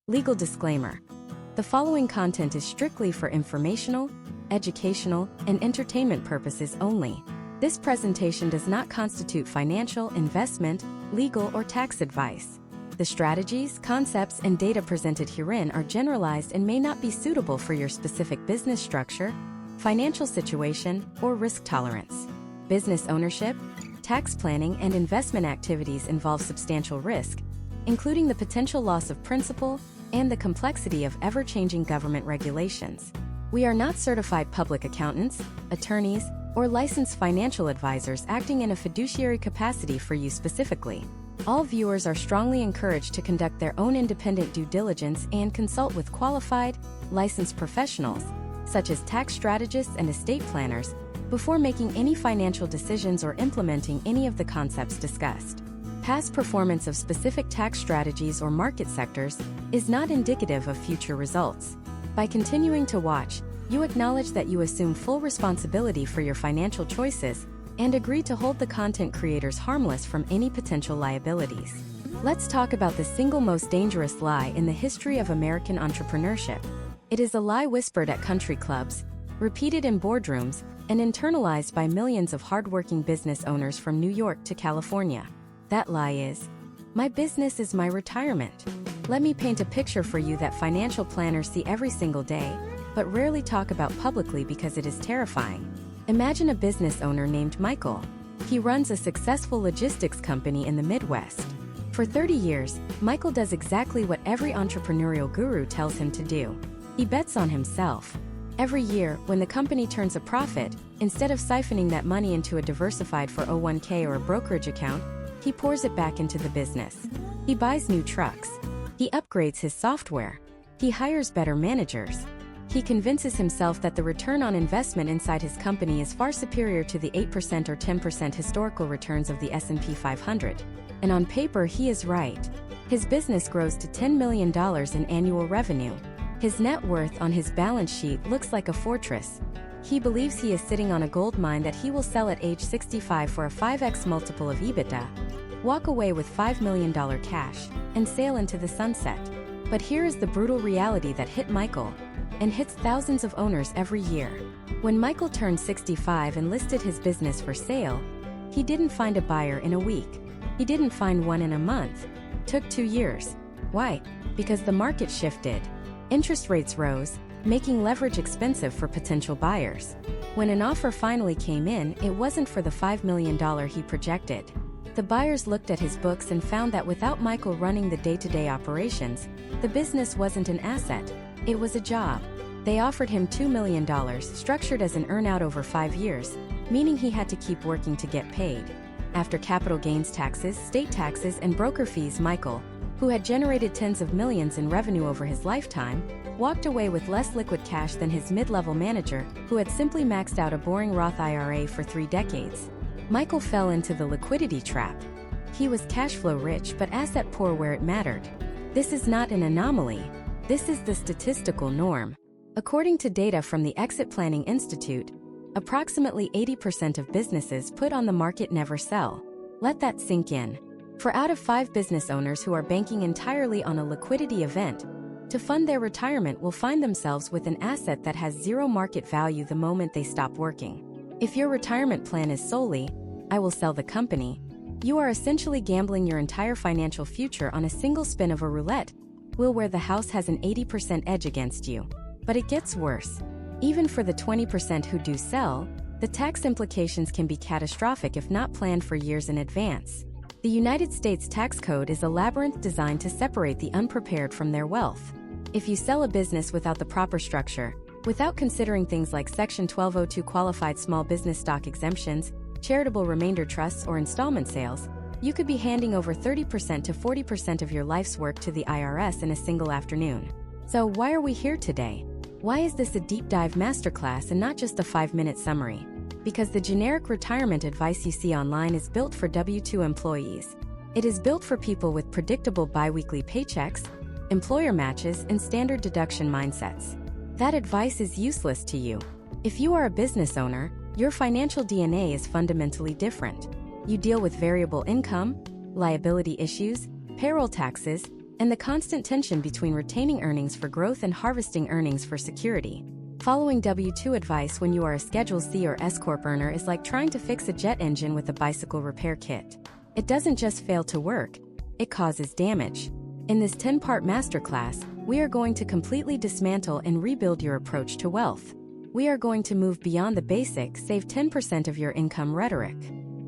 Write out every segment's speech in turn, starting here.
Legal disclaimer. The following content is strictly for informational, educational, and entertainment purposes only. This presentation does not constitute financial, investment, legal, or tax advice. The strategies, concepts, and data presented herein are generalized and may not be suitable for your specific business structure, financial situation, or risk tolerance. Business ownership, tax planning, and investment activities involve substantial risk, including the potential loss of principal and the complexity of ever-changing government regulations. We are not certified public accountants, attorneys, or licensed financial advisors acting in a fiduciary capacity for you specifically. All viewers are strongly encouraged to conduct their own independent due diligence and consult with qualified, licensed professionals, such as tax strategists and estate planners, before making any financial decisions or implementing any of the concepts discussed. Past performance of specific tax strategies or market sectors is not indicative of future results. By continuing to watch, you acknowledge that you assume full responsibility for your financial choices and agree to hold the content creators harmless from any potential liabilities. Let's talk about the single most dangerous lie in the history of American entrepreneurship. It is a lie whispered at country clubs, repeated in boardrooms, and internalized by millions of hardworking business owners from New York to California. That lie is, my business is my retirement. Let me paint a picture for you that financial planners see every single day, but rarely talk about publicly because it is terrifying. Imagine a business owner named Michael. He runs a successful logistics company in the Midwest. For 30 years, Michael does exactly what every entrepreneurial guru tells him to do. He bets on himself. Every year, when the company turns a profit, instead of siphoning that money into a diversified 401k or a brokerage account, he pours it back into the business. He buys new trucks. He upgrades his software. He hires better managers. He convinces himself that the return on investment inside his company is far superior to the 8% or 10% historical returns of the S&P 500. And on paper, he is right. His business grows to $10 million in annual revenue. His net worth on his balance sheet looks like a fortress. He believes he is sitting on a gold mine that he will sell at age 65 for a 5x multiple of EBITDA, walk away with $5 million cash, and sail into the sunset. But here is the brutal reality that hit Michael, and hits thousands of owners every year. When Michael turned 65 and listed his business for sale, he didn't find a buyer in a week. He didn't find one in a month. Took 2 years. Why? Because the market shifted. Interest rates rose, making leverage expensive for potential buyers. When an offer finally came in, it wasn't for the $5 million he projected. The buyers looked at his books and found that without Michael running the day-to-day operations, the business wasn't an asset, it was a job. They offered him $2 million, structured as an earn-out over 5 years, meaning he had to keep working to get paid. After capital gains taxes, state taxes, and broker fees, Michael, who had generated tens of millions in revenue over his lifetime, walked away with less liquid cash than his mid-level manager, who had simply maxed out a boring Roth IRA for 3 decades. Michael fell into the liquidity trap. He was cash flow rich but asset poor where it mattered. This is not an anomaly. This is the statistical norm. According to data from the Exit Planning Institute, approximately 80% of businesses put on the market never sell. Let that sink in. For out of 5 business owners who are banking entirely on a liquidity event to fund their retirement will find themselves with an asset that has zero market value the moment they stop working. If your retirement plan is solely, I will sell the company, you are essentially gambling your entire financial future on a single spin of a roulette wheel where the house has an 80% edge against you. But it gets worse. Even for the 20% who do sell, the tax implications can be catastrophic if not planned for years in advance. The United States tax code is a labyrinth designed to separate the unprepared from their wealth. If you sell a business without the proper structure, without considering things like Section 1202 qualified small business stock exemptions, charitable remainder trusts, or installment sales, you could be handing over 30% to 40% of your life's work to the IRS in a single afternoon. So why are we here today? Why is this a deep dive masterclass and not just a 5-minute summary? Because the generic retirement advice you see online is built for W-2 employees. It is built for people with predictable biweekly paychecks, employer matches, and standard deduction mindsets. That advice is useless to you. If you are a business owner, your financial DNA is fundamentally different. You deal with variable income, liability issues, payroll taxes, and the constant tension between retaining earnings for growth and harvesting earnings for security. Following W-2 advice when you are a Schedule C or S-Corp earner is like trying to fix a jet engine with a bicycle repair kit. It doesn't just fail to work, it causes damage. In this 10-part masterclass, we are going to completely dismantle and rebuild your approach to wealth. We are going to move beyond the basic save 10% of your income rhetoric.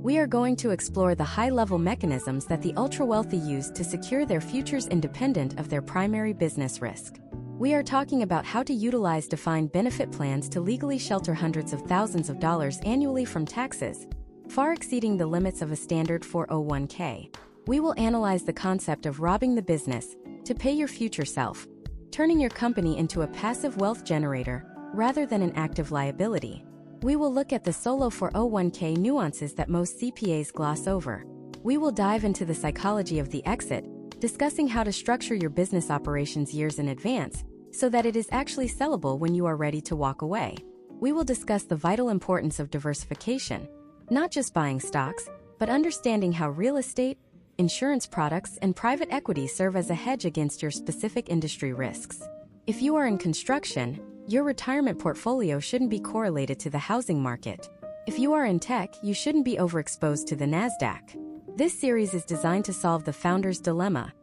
We are going to explore the high-level mechanisms that the ultra-wealthy use to secure their futures independent of their primary business risk. We are talking about how to utilize defined benefit plans to legally shelter hundreds of thousands of dollars annually from taxes, far exceeding the limits of a standard 401k. We will analyze the concept of robbing the business to pay your future self, turning your company into a passive wealth generator rather than an active liability. We will look at the solo 401k nuances that most CPAs gloss over. We will dive into the psychology of the exit, discussing how to structure your business operations years in advance so that it is actually sellable when you are ready to walk away. We will discuss the vital importance of diversification, not just buying stocks, but understanding how real estate, insurance products, and private equity serve as a hedge against your specific industry risks. If you are in construction, your retirement portfolio shouldn't be correlated to the housing market. If you are in tech, you shouldn't be overexposed to the NASDAQ. This series is designed to solve the founder's dilemma,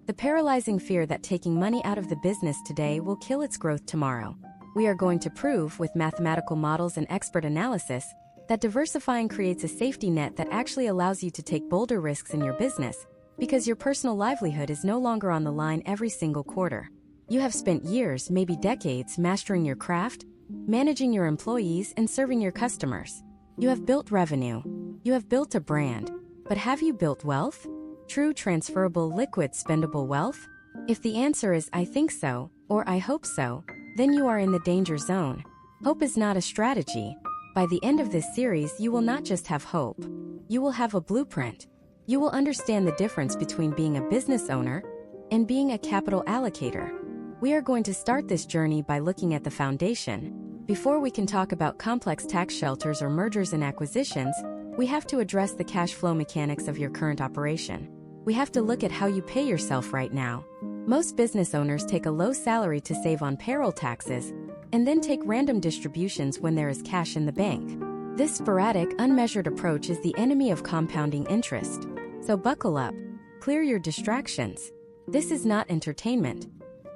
the paralyzing fear that taking money out of the business today will kill its growth tomorrow. We are going to prove, with mathematical models and expert analysis, that diversifying creates a safety net that actually allows you to take bolder risks in your business, because your personal livelihood is no longer on the line every single quarter. You have spent years, maybe decades, mastering your craft, managing your employees, and serving your customers. You have built revenue. You have built a brand. But have you built wealth? True, transferable, liquid, spendable wealth? If the answer is I think so, or I hope so, then you are in the danger zone. Hope is not a strategy. By the end of this series, you will not just have hope. You will have a blueprint. You will understand the difference between being a business owner and being a capital allocator. We are going to start this journey by looking at the foundation. Before we can talk about complex tax shelters or mergers and acquisitions, we have to address the cash flow mechanics of your current operation. We have to look at how you pay yourself right now. Most business owners take a low salary to save on payroll taxes, and then take random distributions when there is cash in the bank. This sporadic, unmeasured approach is the enemy of compounding interest. So buckle up. Clear your distractions. This is not entertainment.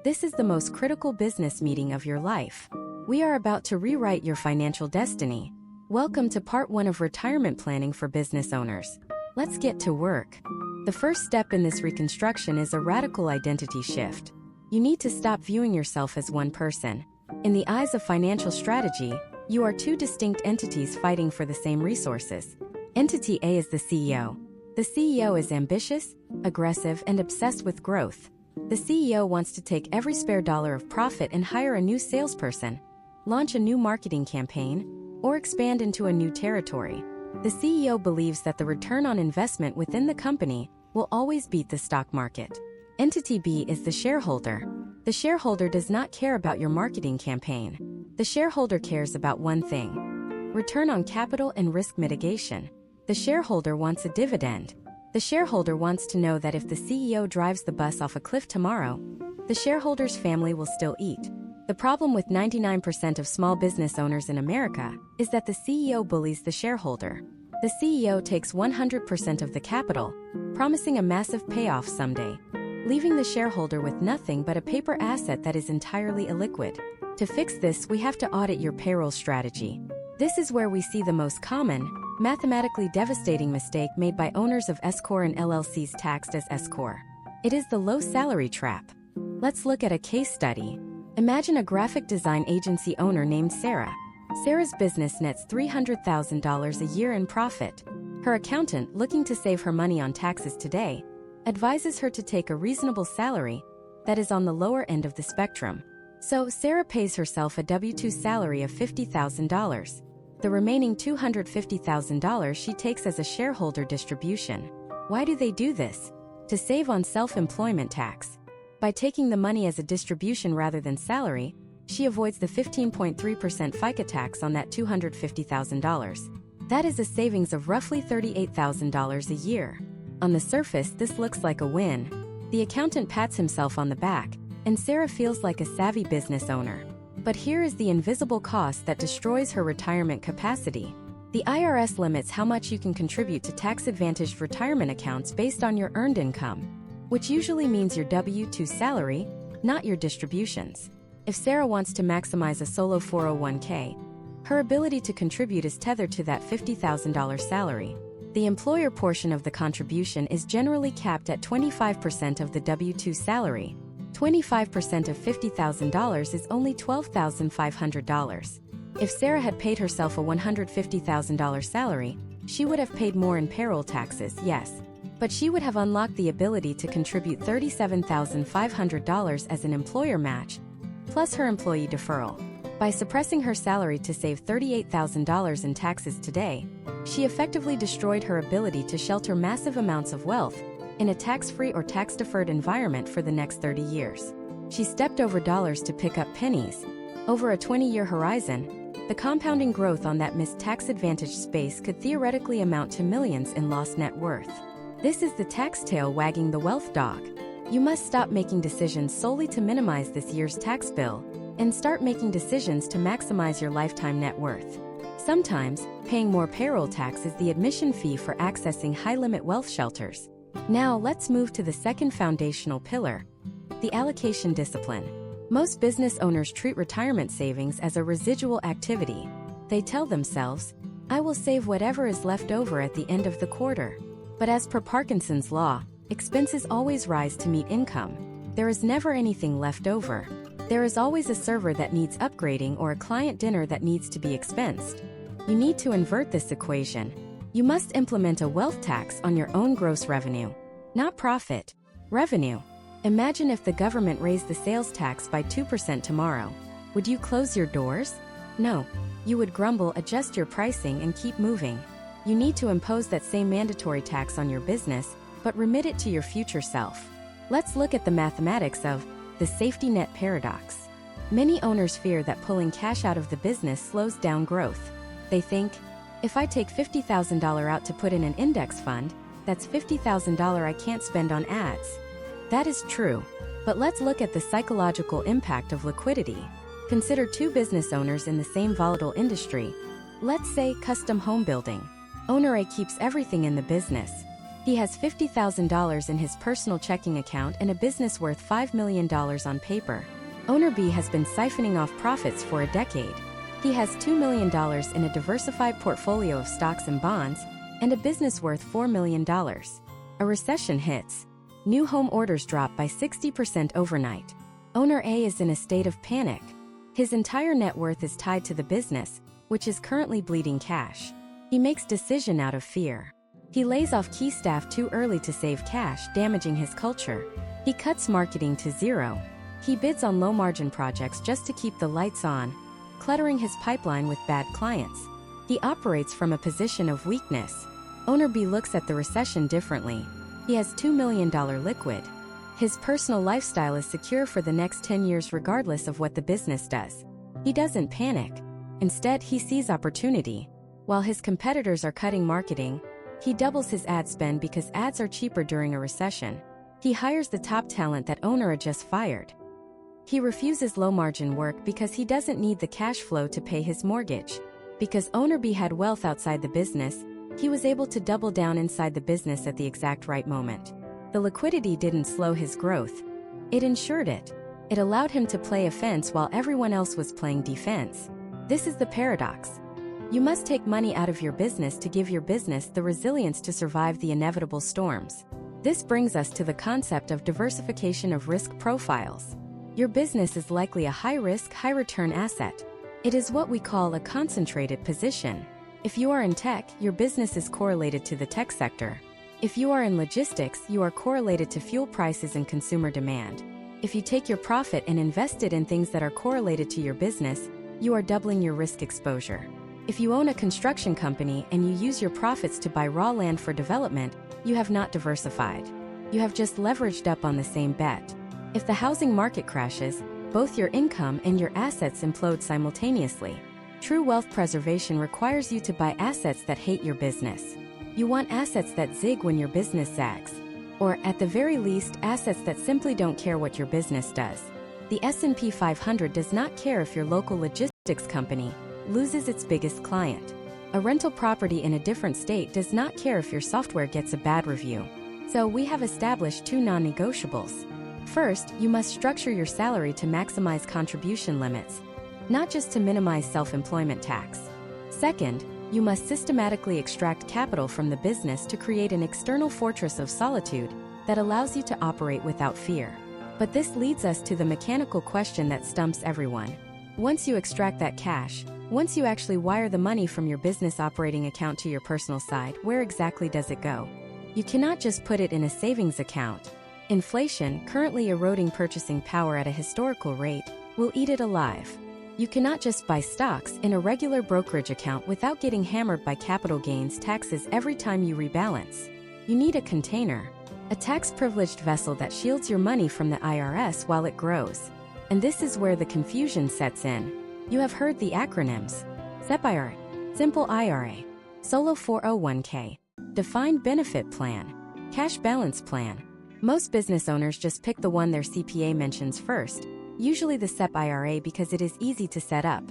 This is the most critical business meeting of your life. We are about to rewrite your financial destiny. Welcome to part 1 of retirement planning for business owners. Let's get to work. The first step in this reconstruction is a radical identity shift. You need to stop viewing yourself as one person. In the eyes of financial strategy, you are two distinct entities fighting for the same resources. Entity A is the CEO. The CEO is ambitious, aggressive, and obsessed with growth. The CEO wants to take every spare dollar of profit and hire a new salesperson, launch a new marketing campaign, or expand into a new territory. The CEO believes that the return on investment within the company will always beat the stock market. Entity B is the shareholder. The shareholder does not care about your marketing campaign. The shareholder cares about one thing: return on capital and risk mitigation. The shareholder wants a dividend. The shareholder wants to know that if the CEO drives the bus off a cliff tomorrow, the shareholder's family will still eat. The problem with 99% of small business owners in America is that the CEO bullies the shareholder. The CEO takes 100% of the capital, promising a massive payoff someday, leaving the shareholder with nothing but a paper asset that is entirely illiquid. To fix this, we have to audit your payroll strategy. This is where we see the most common, mathematically devastating mistake made by owners of S-Corp and LLCs taxed as S-Corp. It is the low salary trap. Let's look at a case study. Imagine a graphic design agency owner named Sarah. Sarah's business nets $300,000 a year in profit. Her accountant, looking to save her money on taxes today, advises her to take a reasonable salary that is on the lower end of the spectrum. So Sarah pays herself a W-2 salary of $50,000. The remaining $250,000 she takes as a shareholder distribution. Why do they do this? To save on self-employment tax. By taking the money as a distribution rather than salary, she avoids the 15.3% FICA tax on that $250,000. That is a savings of roughly $38,000 a year. On the surface, this looks like a win. The accountant pats himself on the back, and Sarah feels like a savvy business owner. But here is the invisible cost that destroys her retirement capacity. The IRS limits how much you can contribute to tax-advantaged retirement accounts based on your earned income, which usually means your W-2 salary, not your distributions. If Sarah wants to maximize a solo 401k, her ability to contribute is tethered to that $50,000 salary. The employer portion of the contribution is generally capped at 25% of the W-2 salary. 25% of $50,000 is only $12,500. If Sarah had paid herself a $150,000 salary, she would have paid more in payroll taxes, yes. But she would have unlocked the ability to contribute $37,500 as an employer match, plus her employee deferral. By suppressing her salary to save $38,000 in taxes today, she effectively destroyed her ability to shelter massive amounts of wealth in a tax-free or tax-deferred environment for the next 30 years. She stepped over dollars to pick up pennies. Over a 20-year horizon, the compounding growth on that missed tax-advantaged space could theoretically amount to millions in lost net worth. This is the tax tail wagging the wealth dog. You must stop making decisions solely to minimize this year's tax bill and start making decisions to maximize your lifetime net worth. Sometimes, paying more payroll tax is the admission fee for accessing high-limit wealth shelters. Now let's move to the second foundational pillar, the allocation discipline. Most business owners treat retirement savings as a residual activity. They tell themselves, I will save whatever is left over at the end of the quarter. But as per Parkinson's law, expenses always rise to meet income. There is never anything left over. There is always a server that needs upgrading or a client dinner that needs to be expensed. You need to invert this equation. You must implement a wealth tax on your own gross revenue, not profit, revenue. Imagine if the government raised the sales tax by 2% tomorrow. Would you close your doors? No. You would grumble, adjust your pricing, and keep moving. You need to impose that same mandatory tax on your business, but remit it to your future self. Let's look at the mathematics of the safety net paradox. Many owners fear that pulling cash out of the business slows down growth. They think, if I take $50,000 out to put in an index fund, that's $50,000 I can't spend on ads. That is true. But let's look at the psychological impact of liquidity. Consider two business owners in the same volatile industry. Let's say custom home building. Owner A keeps everything in the business. He has $50,000 in his personal checking account and a business worth $5 million on paper. Owner B has been siphoning off profits for a decade. He has $2 million in a diversified portfolio of stocks and bonds, and a business worth $4 million. A recession hits. New home orders drop by 60% overnight. Owner A is in a state of panic. His entire net worth is tied to the business, which is currently bleeding cash. He makes decision out of fear. He lays off key staff too early to save cash, damaging his culture. He cuts marketing to zero. He bids on low-margin projects just to keep the lights on, cluttering his pipeline with bad clients. He operates from a position of weakness. Owner B looks at the recession differently. He has $2 million liquid. His personal lifestyle is secure for the next 10 years regardless of what the business does. He doesn't panic. Instead, he sees opportunity. While his competitors are cutting marketing, he doubles his ad spend because ads are cheaper during a recession. He hires the top talent that Owner A just fired. He refuses low-margin work because he doesn't need the cash flow to pay his mortgage. Because Owner B had wealth outside the business, he was able to double down inside the business at the exact right moment. The liquidity didn't slow his growth. It ensured it. It allowed him to play offense while everyone else was playing defense. This is the paradox. You must take money out of your business to give your business the resilience to survive the inevitable storms. This brings us to the concept of diversification of risk profiles. Your business is likely a high-risk, high-return asset. It is what we call a concentrated position. If you are in tech, your business is correlated to the tech sector. If you are in logistics, you are correlated to fuel prices and consumer demand. If you take your profit and invest it in things that are correlated to your business, you are doubling your risk exposure. If you own a construction company and you use your profits to buy raw land for development, you have not diversified. You have just leveraged up on the same bet. If the housing market crashes, both your income and your assets implode simultaneously. True wealth preservation requires you to buy assets that hate your business. You want assets that zig when your business zags. Or, at the very least, assets that simply don't care what your business does. The S&P 500 does not care if your local logistics company loses its biggest client. A rental property in a different state does not care if your software gets a bad review. So we have established two non-negotiables. First, you must structure your salary to maximize contribution limits, not just to minimize self-employment tax. Second, you must systematically extract capital from the business to create an external fortress of solitude that allows you to operate without fear. But this leads us to the mechanical question that stumps everyone. Once you extract that cash, once you actually wire the money from your business operating account to your personal side, where exactly does it go? You cannot just put it in a savings account. Inflation, currently eroding purchasing power at a historical rate, will eat it alive. You cannot just buy stocks in a regular brokerage account without getting hammered by capital gains taxes every time you rebalance. You need a container, a tax-privileged vessel that shields your money from the IRS while it grows. And this is where the confusion sets in. You have heard the acronyms: SEP IRA, Simple IRA, Solo 401k, Defined Benefit Plan, Cash Balance Plan. Most business owners just pick the one their CPA mentions first, usually the SEP IRA because it is easy to set up.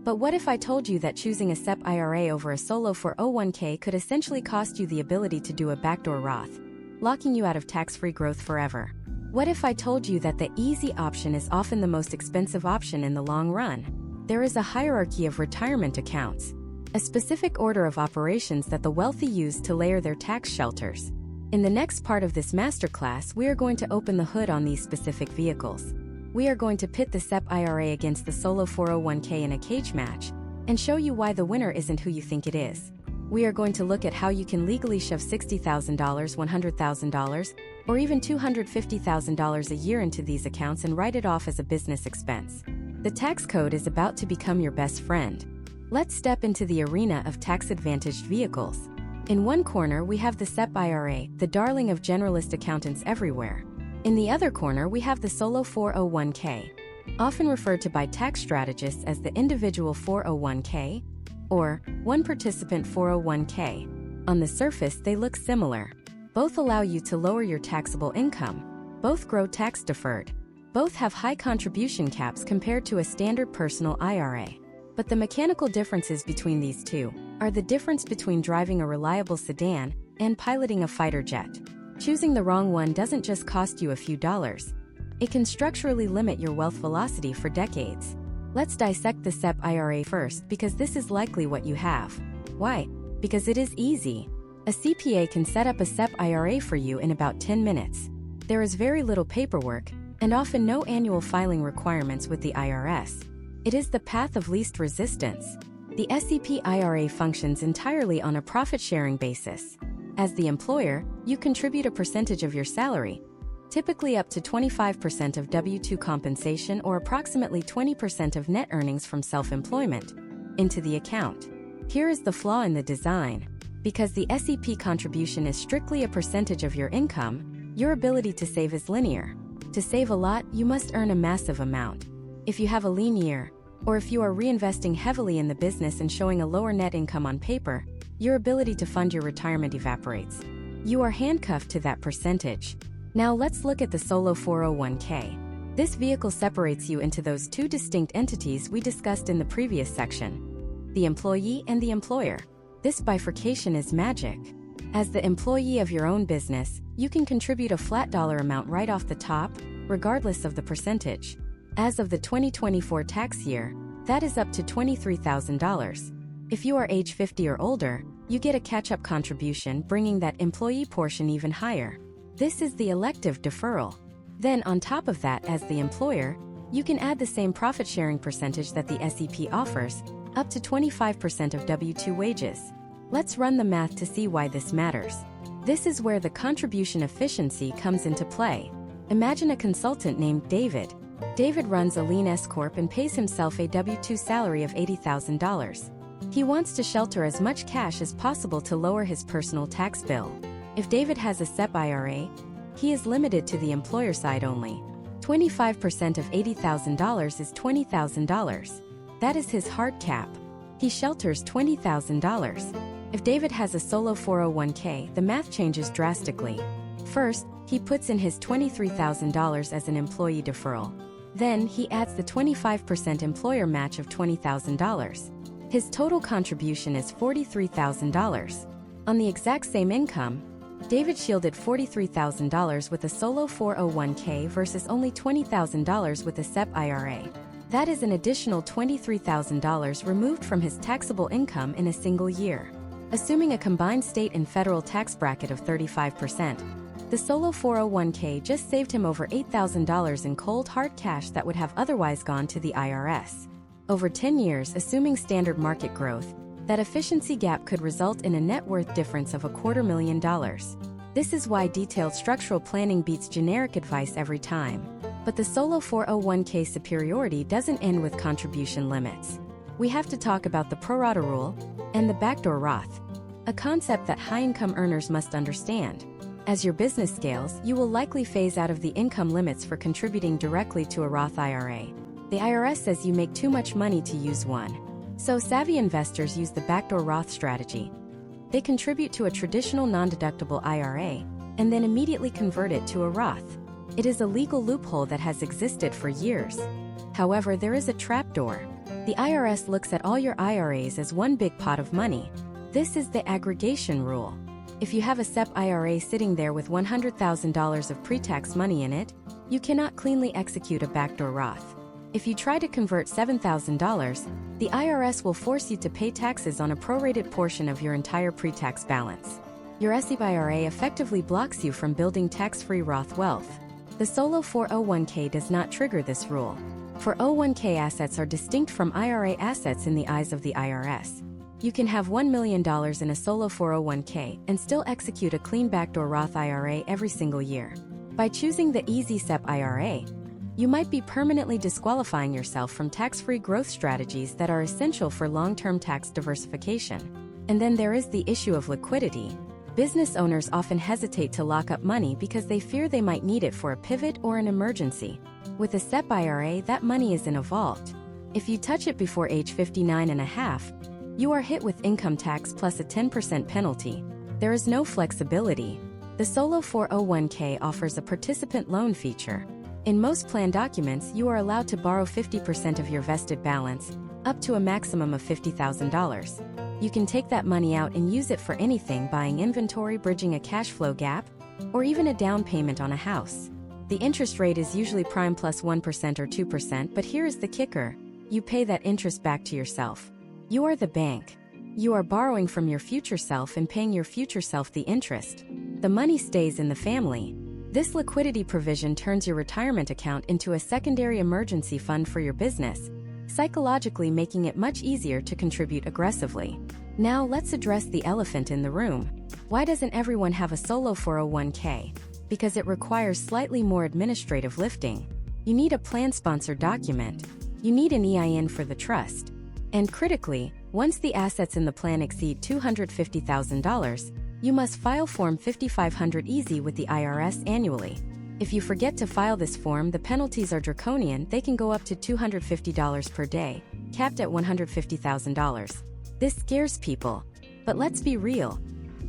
But what if I told you that choosing a SEP IRA over a Solo 401k could essentially cost you the ability to do a backdoor Roth, locking you out of tax-free growth forever? What if I told you that the easy option is often the most expensive option in the long run? There is a hierarchy of retirement accounts, a specific order of operations that the wealthy use to layer their tax shelters. In the next part of this masterclass, we are going to open the hood on these specific vehicles. We are going to pit the SEP IRA against the Solo 401k in a cage match and show you why the winner isn't who you think it is. We are going to look at how you can legally shove $60,000, $100,000, or even $250,000 a year into these accounts and write it off as a business expense. The tax code is about to become your best friend. Let's step into the arena of tax-advantaged vehicles. In one corner, we have the SEP IRA, the darling of generalist accountants everywhere. In the other corner, we have the Solo 401k, often referred to by tax strategists as the individual 401k or one participant 401k. On the surface, they look similar. Both allow you to lower your taxable income. Both grow tax-deferred. Both have high contribution caps compared to a standard personal IRA. But the mechanical differences between these two are the difference between driving a reliable sedan and piloting a fighter jet. Choosing the wrong one doesn't just cost you a few dollars. It can structurally limit your wealth velocity for decades. Let's dissect the SEP IRA first because this is likely what you have. Why? Because it is easy. A CPA can set up a SEP IRA for you in about 10 minutes. There is very little paperwork and often no annual filing requirements with the IRS. It is the path of least resistance. The SEP IRA functions entirely on a profit-sharing basis. As the employer, you contribute a percentage of your salary, typically up to 25% of W-2 compensation or approximately 20% of net earnings from self-employment, into the account. Here is the flaw in the design. Because the SEP contribution is strictly a percentage of your income, your ability to save is linear. To save a lot, you must earn a massive amount. If you have a lean year, or if you are reinvesting heavily in the business and showing a lower net income on paper, your ability to fund your retirement evaporates. You are handcuffed to that percentage. Now let's look at the Solo 401k. This vehicle separates you into those two distinct entities we discussed in the previous section: the employee and the employer. This bifurcation is magic. As the employee of your own business, you can contribute a flat dollar amount right off the top, regardless of the percentage. As of the 2024 tax year, that is up to $23,000. If you are age 50 or older, you get a catch-up contribution, bringing that employee portion even higher. This is the elective deferral. Then, on top of that, as the employer, you can add the same profit-sharing percentage that the SEP offers, up to 25% of W-2 wages. Let's run the math to see why this matters. This is where the contribution efficiency comes into play. Imagine a consultant named David. David runs a lean S-Corp and pays himself a W-2 salary of $80,000. He wants to shelter as much cash as possible to lower his personal tax bill. If David has a SEP IRA, he is limited to the employer side only. 25% of $80,000 is $20,000. That is his hard cap. He shelters $20,000. If David has a Solo 401k, the math changes drastically. First, He puts in his $23,000 as an employee deferral. Then, he adds the 25% employer match of $20,000. His total contribution is $43,000. On the exact same income, David shielded $43,000 with a solo 401k versus only $20,000 with a SEP IRA. That is an additional $23,000 removed from his taxable income in a single year. Assuming a combined state and federal tax bracket of 35%, the solo 401k just saved him over $8,000 in cold hard cash that would have otherwise gone to the IRS. Over 10 years, assuming standard market growth, that efficiency gap could result in a net worth difference of $250,000. This is why detailed structural planning beats generic advice every time. But the solo 401k superiority doesn't end with contribution limits. We have to talk about the pro rata rule and the backdoor Roth, a concept that high-income earners must understand. As your business scales, you will likely phase out of the income limits for contributing directly to a Roth IRA. The IRS says you make too much money to use one. So savvy investors use the backdoor Roth strategy. They contribute to a traditional non-deductible IRA and then immediately convert it to a Roth. It is a legal loophole that has existed for years. However, there is a trapdoor. The IRS looks at all your IRAs as one big pot of money. This is the aggregation rule. If you have a SEP IRA sitting there with $100,000 of pre-tax money in it, you cannot cleanly execute a backdoor Roth. If you try to convert $7,000, the IRS will force you to pay taxes on a prorated portion of your entire pre-tax balance. Your SEP IRA effectively blocks you from building tax-free Roth wealth. The solo 401k does not trigger this rule. 401k assets are distinct from IRA assets in the eyes of the IRS. You can have $1 million in a solo 401k and still execute a clean backdoor Roth IRA every single year. By choosing the easy SEP IRA, you might be permanently disqualifying yourself from tax-free growth strategies that are essential for long-term tax diversification. And then there is the issue of liquidity. Business owners often hesitate to lock up money because they fear they might need it for a pivot or an emergency. With a SEP IRA, that money is in a vault. If you touch it before age 59 and a half, you are hit with income tax plus a 10% penalty. There is no flexibility. The solo 401k offers a participant loan feature. In most plan documents, you are allowed to borrow 50% of your vested balance, up to a maximum of $50,000. You can take that money out and use it for anything: buying inventory, bridging a cash flow gap, or even a down payment on a house. The interest rate is usually prime plus 1% or 2%, but here is the kicker: you pay that interest back to yourself. You are the bank. You are borrowing from your future self and paying your future self the interest. The money stays in the family. This liquidity provision turns your retirement account into a secondary emergency fund for your business, psychologically making it much easier to contribute aggressively. Now let's address the elephant in the room. Why doesn't everyone have a solo 401k? Because it requires slightly more administrative lifting. You need a plan sponsor document. You need an EIN for the trust. And critically, once the assets in the plan exceed $250,000, you must file Form 5500 Easy with the IRS annually. If you forget to file this form, the penalties are draconian. They can go up to $250 per day, capped at $150,000. This scares people. But let's be real.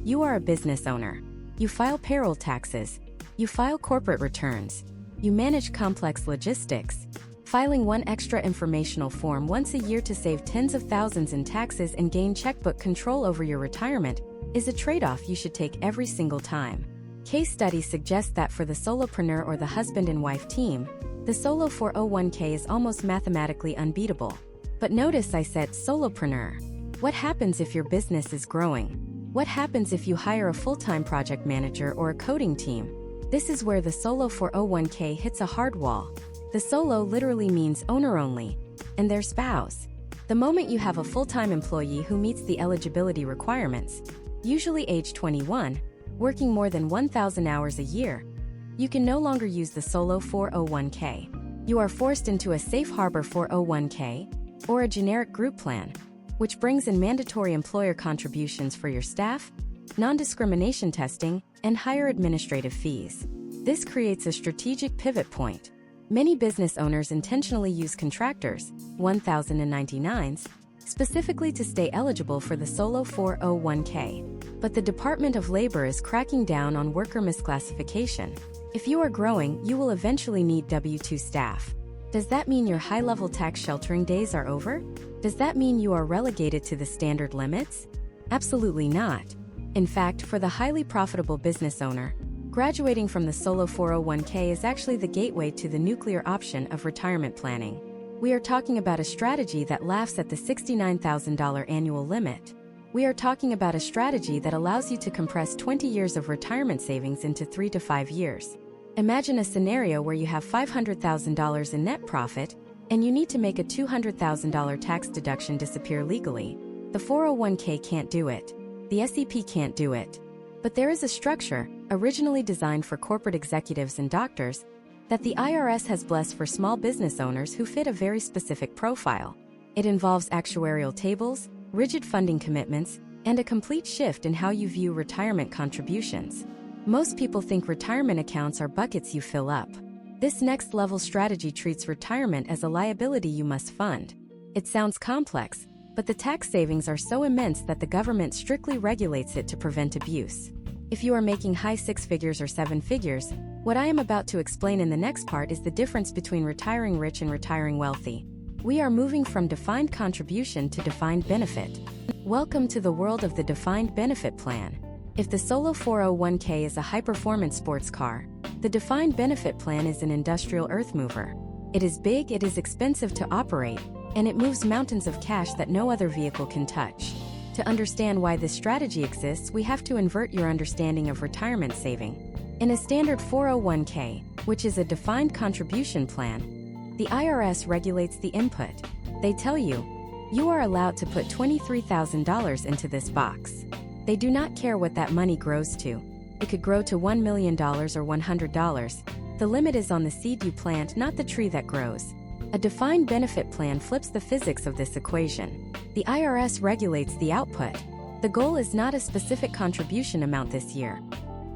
You are a business owner. You file payroll taxes. You file corporate returns. You manage complex logistics. Filing one extra informational form once a year to save tens of thousands in taxes and gain checkbook control over your retirement is a trade-off you should take every single time. Case studies suggest that for the solopreneur or the husband and wife team, the solo 401k is almost mathematically unbeatable. But notice I said solopreneur. What happens if your business is growing? What happens if you hire a full-time project manager or a coding team? This is where the solo 401k hits a hard wall. The solo literally means owner only, and their spouse. The moment you have a full-time employee who meets the eligibility requirements, usually age 21, working more than 1,000 hours a year, you can no longer use the solo 401k. You are forced into a safe harbor 401k, or a generic group plan, which brings in mandatory employer contributions for your staff, non-discrimination testing, and higher administrative fees. This creates a strategic pivot point. Many business owners intentionally use contractors, 1099s, specifically to stay eligible for the solo 401k. But the Department of Labor is cracking down on worker misclassification. If you are growing, you will eventually need W-2 staff. Does that mean your high-level tax sheltering days are over? Does that mean you are relegated to the standard limits? Absolutely not. In fact, for the highly profitable business owner, graduating from the solo 401k is actually the gateway to the nuclear option of retirement planning. We are talking about a strategy that laughs at the $69,000 annual limit. We are talking about a strategy that allows you to compress 20 years of retirement savings into 3 to 5 years. Imagine a scenario where you have $500,000 in net profit, and you need to make a $200,000 tax deduction disappear legally. The 401k can't do it. The SEP can't do it. But there is a structure, originally designed for corporate executives and doctors, that the IRS has blessed for small business owners who fit a very specific profile. It involves actuarial tables, rigid funding commitments, and a complete shift in how you view retirement contributions. Most people think retirement accounts are buckets you fill up. This next-level strategy treats retirement as a liability you must fund. It sounds complex, but the tax savings are so immense that the government strictly regulates it to prevent abuse. If you are making high 6 figures or 7 figures, what I am about to explain in the next part is the difference between retiring rich and retiring wealthy. We are moving from defined contribution to defined benefit. Welcome to the world of the defined benefit plan. If the solo 401k is a high-performance sports car, the defined benefit plan is an industrial earth mover. It is big, it is expensive to operate, and it moves mountains of cash that no other vehicle can touch. To understand why this strategy exists, we have to invert your understanding of retirement saving. In a standard 401k, which is a defined contribution plan, the IRS regulates the input. They tell you, you are allowed to put $23,000 into this box. They do not care what that money grows to. It could grow to $1 million or $100. The limit is on the seed you plant, not the tree that grows. A defined benefit plan flips the physics of this equation. The IRS regulates the output. The goal is not a specific contribution amount this year.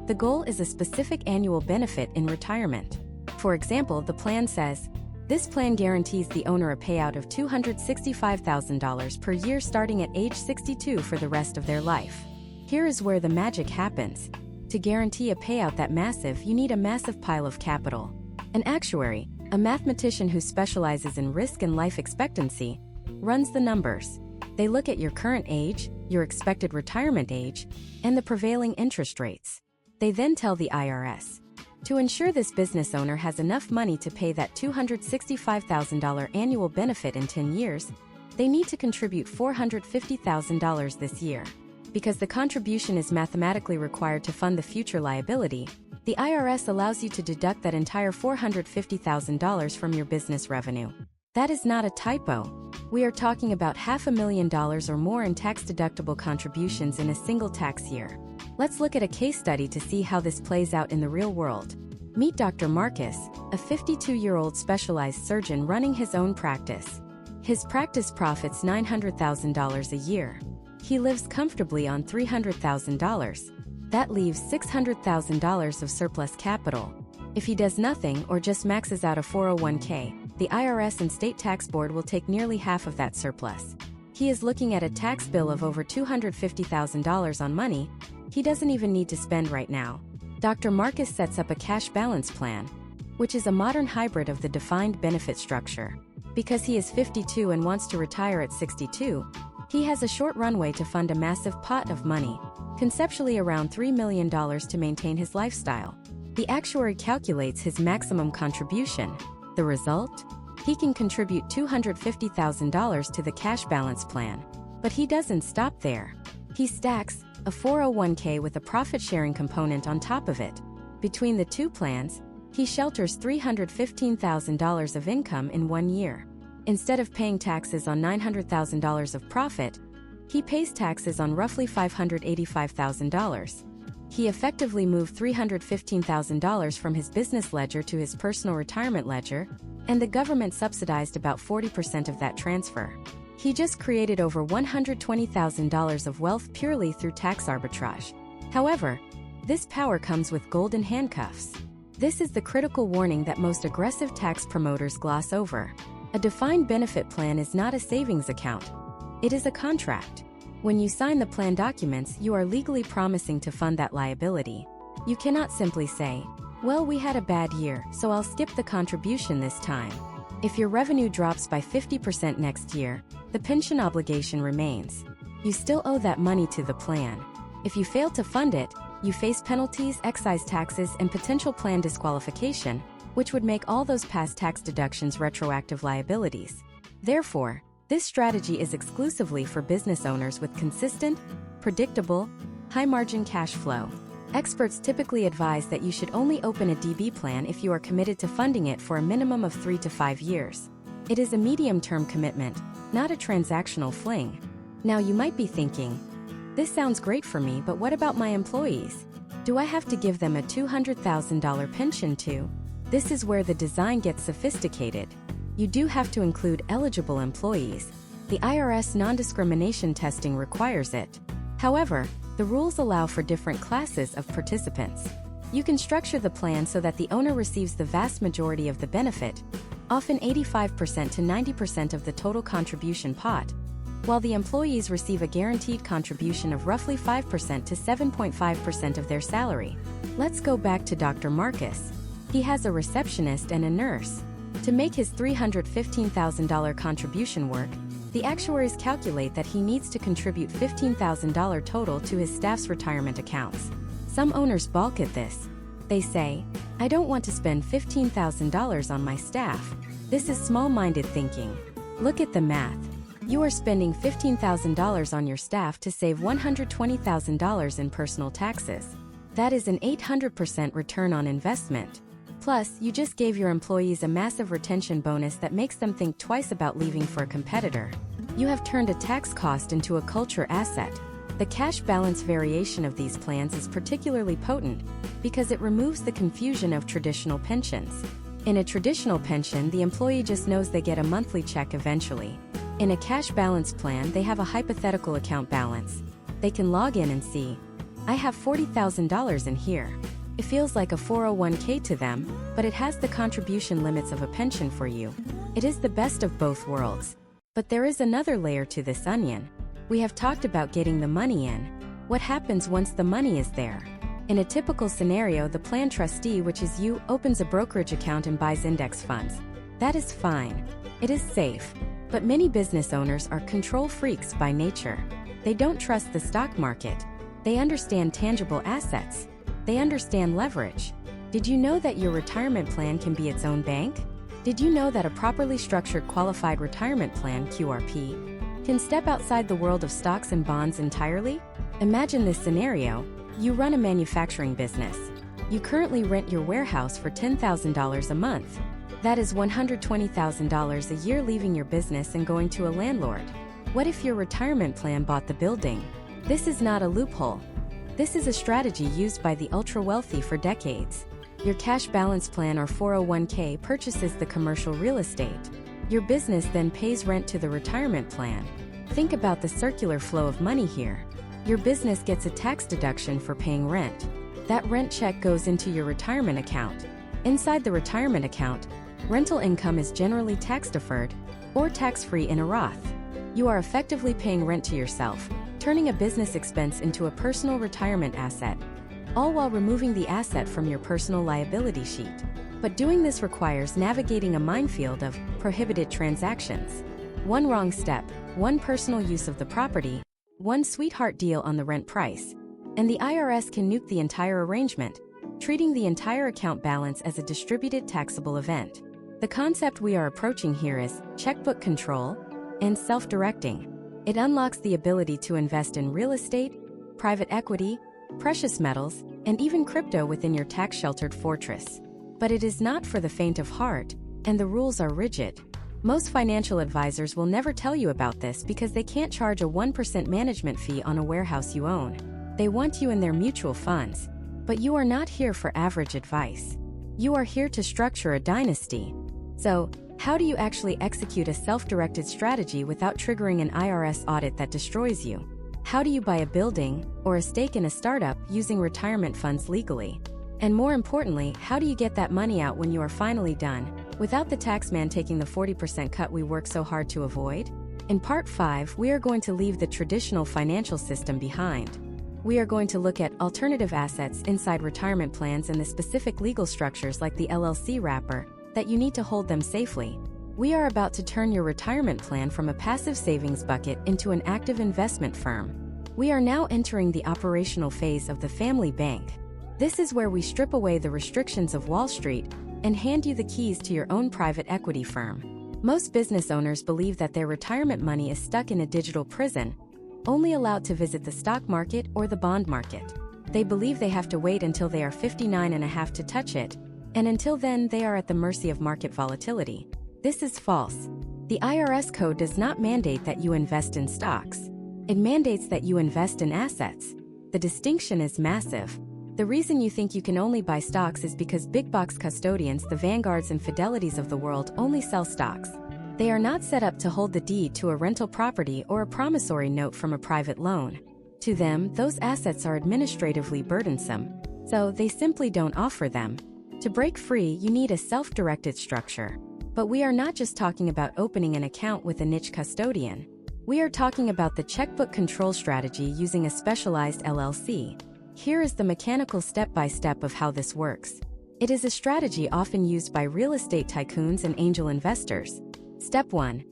The goal is a specific annual benefit in retirement. For example, the plan says, this plan guarantees the owner a payout of $265,000 per year starting at age 62 for the rest of their life. Here is where the magic happens. To guarantee a payout that massive, you need a massive pile of capital. An actuary, a mathematician who specializes in risk and life expectancy, runs the numbers. They look at your current age, your expected retirement age, and the prevailing interest rates. They then tell the IRS, to ensure this business owner has enough money to pay that $265,000 annual benefit in 10 years, they need to contribute $450,000 this year. Because the contribution is mathematically required to fund the future liability, the IRS allows you to deduct that entire $450,000 from your business revenue. That is not a typo. We are talking about $500,000 or more in tax-deductible contributions in a single tax year. Let's look at a case study to see how this plays out in the real world. Meet Dr. Marcus, a 52-year-old specialized surgeon running his own practice. His practice profits $900,000 a year. He lives comfortably on $300,000. That leaves $600,000 of surplus capital. If he does nothing or just maxes out a 401k, the IRS and state tax board will take nearly half of that surplus. He is looking at a tax bill of over $250,000 on money he doesn't even need to spend right now. Dr. Marcus sets up a cash balance plan, which is a modern hybrid of the defined benefit structure. Because he is 52 and wants to retire at 62, he has a short runway to fund a massive pot of money, conceptually around $3 million to maintain his lifestyle. The actuary calculates his maximum contribution. The result? He can contribute $250,000 to the cash balance plan. But he doesn't stop there. He stacks a 401k with a profit-sharing component on top of it. Between the two plans, he shelters $315,000 of income in 1 year. Instead of paying taxes on $900,000 of profit, he pays taxes on roughly $585,000. He effectively moved $315,000 from his business ledger to his personal retirement ledger, and the government subsidized about 40% of that transfer. He just created over $120,000 of wealth purely through tax arbitrage. However, this power comes with golden handcuffs. This is the critical warning that most aggressive tax promoters gloss over. A defined benefit plan is not a savings account. It is a contract. When you sign the plan documents, you are legally promising to fund that liability. You cannot simply say, "Well, we had a bad year, so I'll skip the contribution this time." If your revenue drops by 50% next year, the pension obligation remains. You still owe that money to the plan. If you fail to fund it, you face penalties, excise taxes, and potential plan disqualification, which would make all those past tax deductions retroactive liabilities. Therefore, this strategy is exclusively for business owners with consistent, predictable, high-margin cash flow. Experts typically advise that you should only open a DB plan if you are committed to funding it for a minimum of 3 to 5 years. It is a medium-term commitment, not a transactional fling. Now you might be thinking, this sounds great for me, but what about my employees? Do I have to give them a $200,000 pension too? This is where the design gets sophisticated. You do have to include eligible employees. The IRS non-discrimination testing requires it. However, the rules allow for different classes of participants. You can structure the plan so that the owner receives the vast majority of the benefit, often 85% to 90% of the total contribution pot, while the employees receive a guaranteed contribution of roughly 5% to 7.5% of their salary. Let's go back to Dr. Marcus. He has a receptionist and a nurse. To make his $315,000 contribution work, the actuaries calculate that he needs to contribute $15,000 total to his staff's retirement accounts. Some owners balk at this. They say, "I don't want to spend $15,000 on my staff." This is small-minded thinking. Look at the math. You are spending $15,000 on your staff to save $120,000 in personal taxes. That is an 800% return on investment. Plus, you just gave your employees a massive retention bonus that makes them think twice about leaving for a competitor. You have turned a tax cost into a culture asset. The cash balance variation of these plans is particularly potent because it removes the confusion of traditional pensions. In a traditional pension, the employee just knows they get a monthly check eventually. In a cash balance plan, they have a hypothetical account balance. They can log in and see, "I have $40,000 in here." It feels like a 401k to them, but it has the contribution limits of a pension for you. It is the best of both worlds. But there is another layer to this onion. We have talked about getting the money in. What happens once the money is there? In a typical scenario, the plan trustee, which is you, opens a brokerage account and buys index funds. That is fine. It is safe. But many business owners are control freaks by nature. They don't trust the stock market. They understand tangible assets. They understand leverage. Did you know that your retirement plan can be its own bank? Did you know that a properly structured qualified retirement plan, QRP, can step outside the world of stocks and bonds entirely? Imagine this scenario. You run a manufacturing business. You currently rent your warehouse for $10,000 a month. That is $120,000 a year leaving your business and going to a landlord. What if your retirement plan bought the building? This is not a loophole. This is a strategy used by the ultra-wealthy for decades. Your cash balance plan or 401k purchases the commercial real estate. Your business then pays rent to the retirement plan. Think about the circular flow of money here. Your business gets a tax deduction for paying rent. That rent check goes into your retirement account. Inside the retirement account, rental income is generally tax-deferred or tax-free in a Roth. You are effectively paying rent to yourself, turning a business expense into a personal retirement asset, all while removing the asset from your personal liability sheet. But doing this requires navigating a minefield of prohibited transactions. One wrong step, one personal use of the property, one sweetheart deal on the rent price, and the IRS can nuke the entire arrangement, treating the entire account balance as a distributed taxable event. The concept we are approaching here is checkbook control and self-directing. It unlocks the ability to invest in real estate, private equity, precious metals, and even crypto within your tax-sheltered fortress. But it is not for the faint of heart, and the rules are rigid. Most financial advisors will never tell you about this because they can't charge a 1% management fee on a warehouse you own. They want you in their mutual funds. But you are not here for average advice. You are here to structure a dynasty. So, how do you actually execute a self-directed strategy without triggering an IRS audit that destroys you? How do you buy a building or a stake in a startup using retirement funds legally? And more importantly, how do you get that money out when you are finally done, without the taxman taking the 40% cut we work so hard to avoid? In Part 5, we are going to leave the traditional financial system behind. We are going to look at alternative assets inside retirement plans and the specific legal structures like the LLC wrapper that you need to hold them safely. We are about to turn your retirement plan from a passive savings bucket into an active investment firm. We are now entering the operational phase of the family bank. This is where we strip away the restrictions of Wall Street and hand you the keys to your own private equity firm. Most business owners believe that their retirement money is stuck in a digital prison, only allowed to visit the stock market or the bond market. They believe they have to wait until they are 59 and a half to touch it, and until then they are at the mercy of market volatility. This is false. The IRS code does not mandate that you invest in stocks. It mandates that you invest in assets. The distinction is massive. The reason you think you can only buy stocks is because big box custodians, the Vanguards and Fidelities of the world, only sell stocks. They are not set up to hold the deed to a rental property or a promissory note from a private loan. To them, those assets are administratively burdensome, so they simply don't offer them. To break free, you need a self-directed structure. But we are not just talking about opening an account with a niche custodian. We are talking about the checkbook control strategy using a specialized LLC. Here is the mechanical step-by-step of how this works. It is a strategy often used by real estate tycoons and angel investors. Step 1.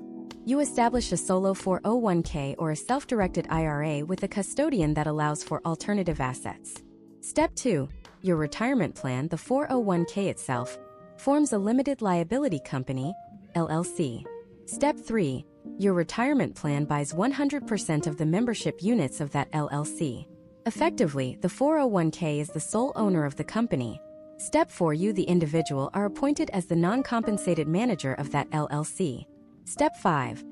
You establish a solo 401k or a self-directed IRA with a custodian that allows for alternative assets. Step 2. Your retirement plan, the 401k itself, forms a limited liability company, LLC. Step 3. Your retirement plan buys 100% of the membership units of that LLC. Effectively, the 401k is the sole owner of the company. Step 4. You, the individual, are appointed as the non-compensated manager of that LLC. Step 5.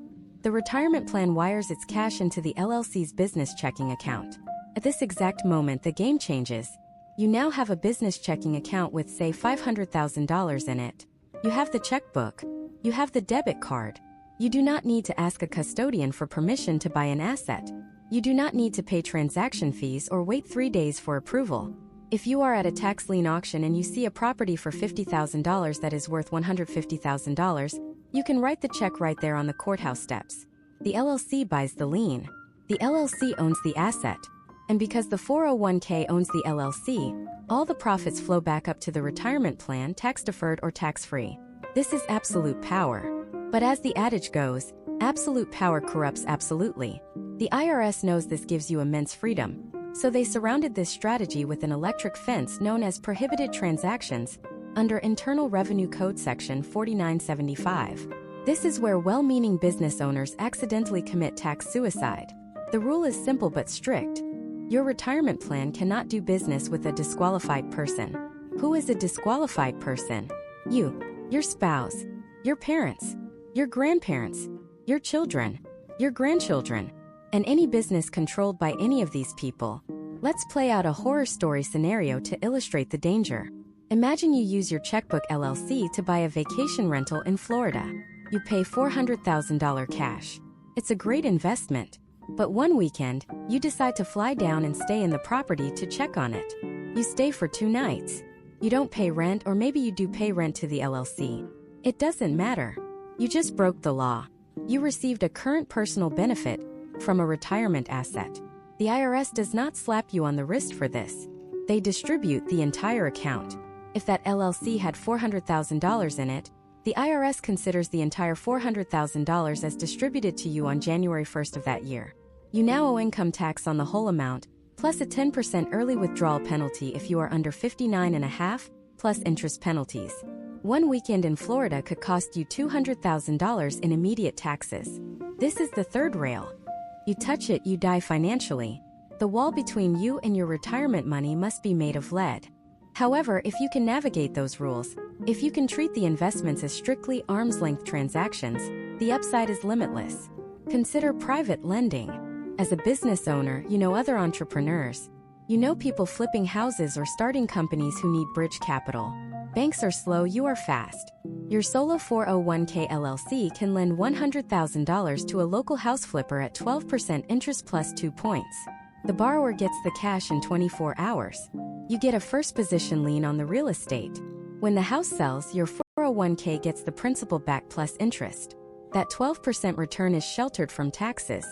The retirement plan wires its cash into the LLC's business checking account. At this exact moment, the game changes. You now have a business checking account with, say, $500,000 in it. You have the checkbook. You have the debit card. You do not need to ask a custodian for permission to buy an asset. You do not need to pay transaction fees or wait 3 days for approval. If you are at a tax lien auction and you see a property for $50,000 that is worth $150,000, you can write the check right there on the courthouse steps. The LLC buys the lien. The LLC owns the asset. And because the 401k owns the LLC, all the profits flow back up to the retirement plan, tax-deferred or tax-free. This is absolute power. But as the adage goes, absolute power corrupts absolutely. The IRS knows this gives you immense freedom, so they surrounded this strategy with an electric fence known as prohibited transactions under Internal Revenue Code Section 4975. This is where well-meaning business owners accidentally commit tax suicide. The rule is simple but strict. Your retirement plan cannot do business with a disqualified person. Who is a disqualified person? You, your spouse, your parents, your grandparents, your children, your grandchildren, and any business controlled by any of these people. Let's play out a horror story scenario to illustrate the danger. Imagine you use your checkbook LLC to buy a vacation rental in Florida. You pay $400,000 cash. It's a great investment. But one weekend, you decide to fly down and stay in the property to check on it. You stay for 2 nights. You don't pay rent, or maybe you do pay rent to the LLC. It doesn't matter. You just broke the law. You received a current personal benefit from a retirement asset. The IRS does not slap you on the wrist for this. They distribute the entire account. If that LLC had $400,000 in it, the IRS considers the entire $400,000 as distributed to you on January 1st of that year. You now owe income tax on the whole amount, plus a 10% early withdrawal penalty if you are under 59 and a half, plus interest penalties. One weekend in Florida could cost you $200,000 in immediate taxes. This is the third rail. You touch it, you die financially. The wall between you and your retirement money must be made of lead. However, if you can navigate those rules, if you can treat the investments as strictly arm's-length transactions, the upside is limitless. Consider private lending. As a business owner, you know other entrepreneurs. You know people flipping houses or starting companies who need bridge capital. Banks are slow, you are fast. Your solo 401k LLC can lend $100,000 to a local house flipper at 12% interest plus 2 points. The borrower gets the cash in 24 hours. You get a first position lien on the real estate. When the house sells, your 401k gets the principal back plus interest. That 12% return is sheltered from taxes.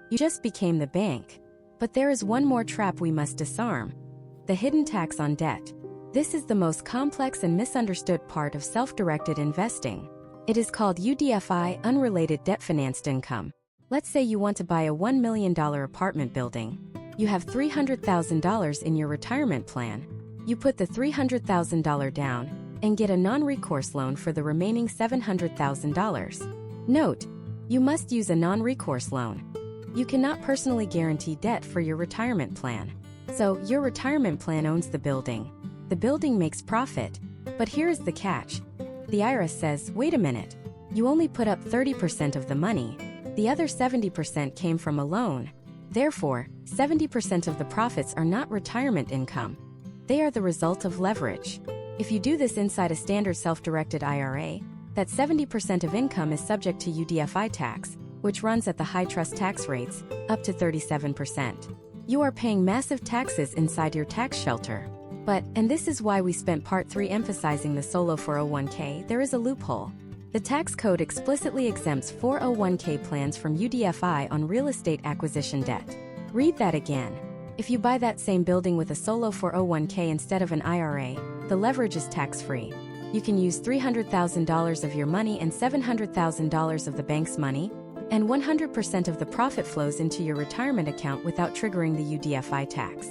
You just became the bank. But there is one more trap we must disarm: the hidden tax on debt. This is the most complex and misunderstood part of self-directed investing. It is called UDFI, unrelated debt-financed income. Let's say you want to buy a $1 million apartment building. You have $300,000 in your retirement plan. You put the $300,000 down and get a non-recourse loan for the remaining $700,000. Note, you must use a non-recourse loan. You cannot personally guarantee debt for your retirement plan. So, your retirement plan owns the building. The building makes profit. But here is the catch. The IRS says, wait a minute. You only put up 30% of the money. The other 70% came from a loan. Therefore, 70% of the profits are not retirement income. They are the result of leverage. If you do this inside a standard self-directed IRA, that 70% of income is subject to UDFI tax, which runs at the high trust tax rates, up to 37%. You are paying massive taxes inside your tax shelter. But, and this is why we spent part 3 emphasizing the solo 401k, there is a loophole. The tax code explicitly exempts 401k plans from UDFI on real estate acquisition debt. Read that again. If you buy that same building with a solo 401k instead of an IRA, the leverage is tax-free. You can use $300,000 of your money and $700,000 of the bank's money, and 100% of the profit flows into your retirement account without triggering the UDFI tax.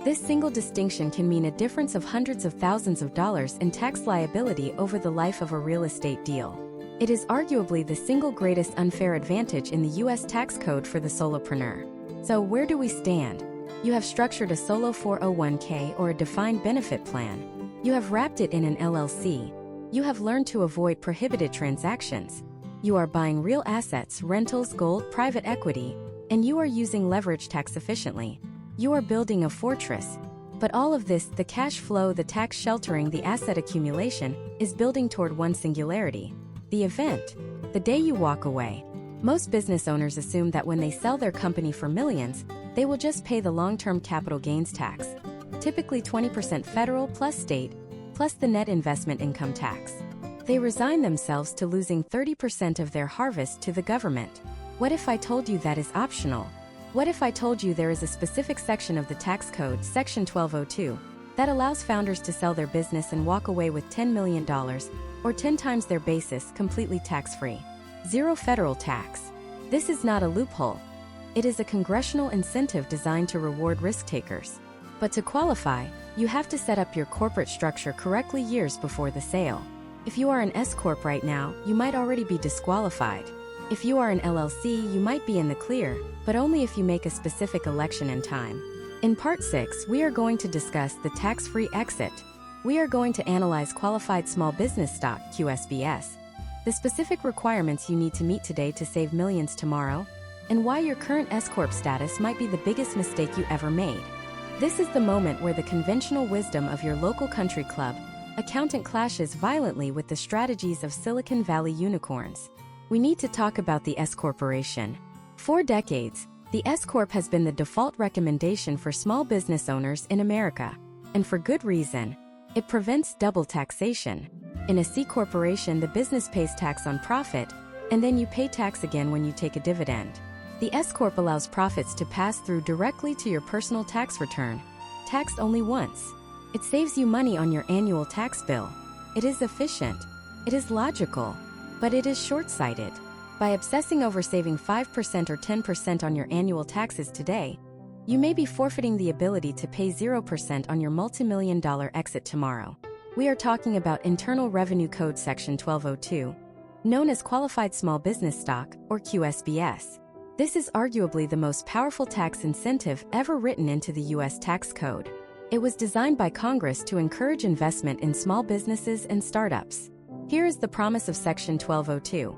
This single distinction can mean a difference of hundreds of thousands of dollars in tax liability over the life of a real estate deal. It is arguably the single greatest unfair advantage in the U.S. tax code for the solopreneur. So where do we stand? You have structured a solo 401k or a defined benefit plan. You have wrapped it in an LLC. You have learned to avoid prohibited transactions. You are buying real assets, rentals, gold, private equity, and you are using leverage tax efficiently. You are building a fortress. But all of this, the cash flow, the tax sheltering, the asset accumulation, is building toward one singularity: the event, the day you walk away. Most business owners assume that when they sell their company for millions, they will just pay the long-term capital gains tax, typically 20% federal plus state, plus the net investment income tax. They resign themselves to losing 30% of their harvest to the government. What if I told you that is optional? What if I told you there is a specific section of the tax code, Section 1202, that allows founders to sell their business and walk away with $10 million, or 10 times their basis, completely tax-free? Zero federal tax. This is not a loophole. It is a congressional incentive designed to reward risk-takers. But to qualify, you have to set up your corporate structure correctly years before the sale. If you are an S-corp right now, you might already be disqualified. If you are an LLC, you might be in the clear, but only if you make a specific election in time. In Part 6, we are going to discuss the tax-free exit. We are going to analyze qualified small business stock, QSBS, the specific requirements you need to meet today to save millions tomorrow, and why your current S-corp status might be the biggest mistake you ever made. This is the moment where the conventional wisdom of your local country club accountant clashes violently with the strategies of Silicon Valley unicorns. We need to talk about the S-corporation. For decades, the S-corp has been the default recommendation for small business owners in America, and for good reason. It prevents double taxation. In a C-corporation, the business pays tax on profit, and then you pay tax again when you take a dividend. The S-corp allows profits to pass through directly to your personal tax return, taxed only once. It saves you money on your annual tax bill. It is efficient. It is logical. But it is short-sighted. By obsessing over saving 5% or 10% on your annual taxes today, you may be forfeiting the ability to pay 0% on your multi-million-dollar exit tomorrow. We are talking about Internal Revenue Code Section 1202, known as Qualified Small Business Stock, or QSBS. This is arguably the most powerful tax incentive ever written into the U.S. tax code. It was designed by Congress to encourage investment in small businesses and startups. Here is the promise of Section 1202.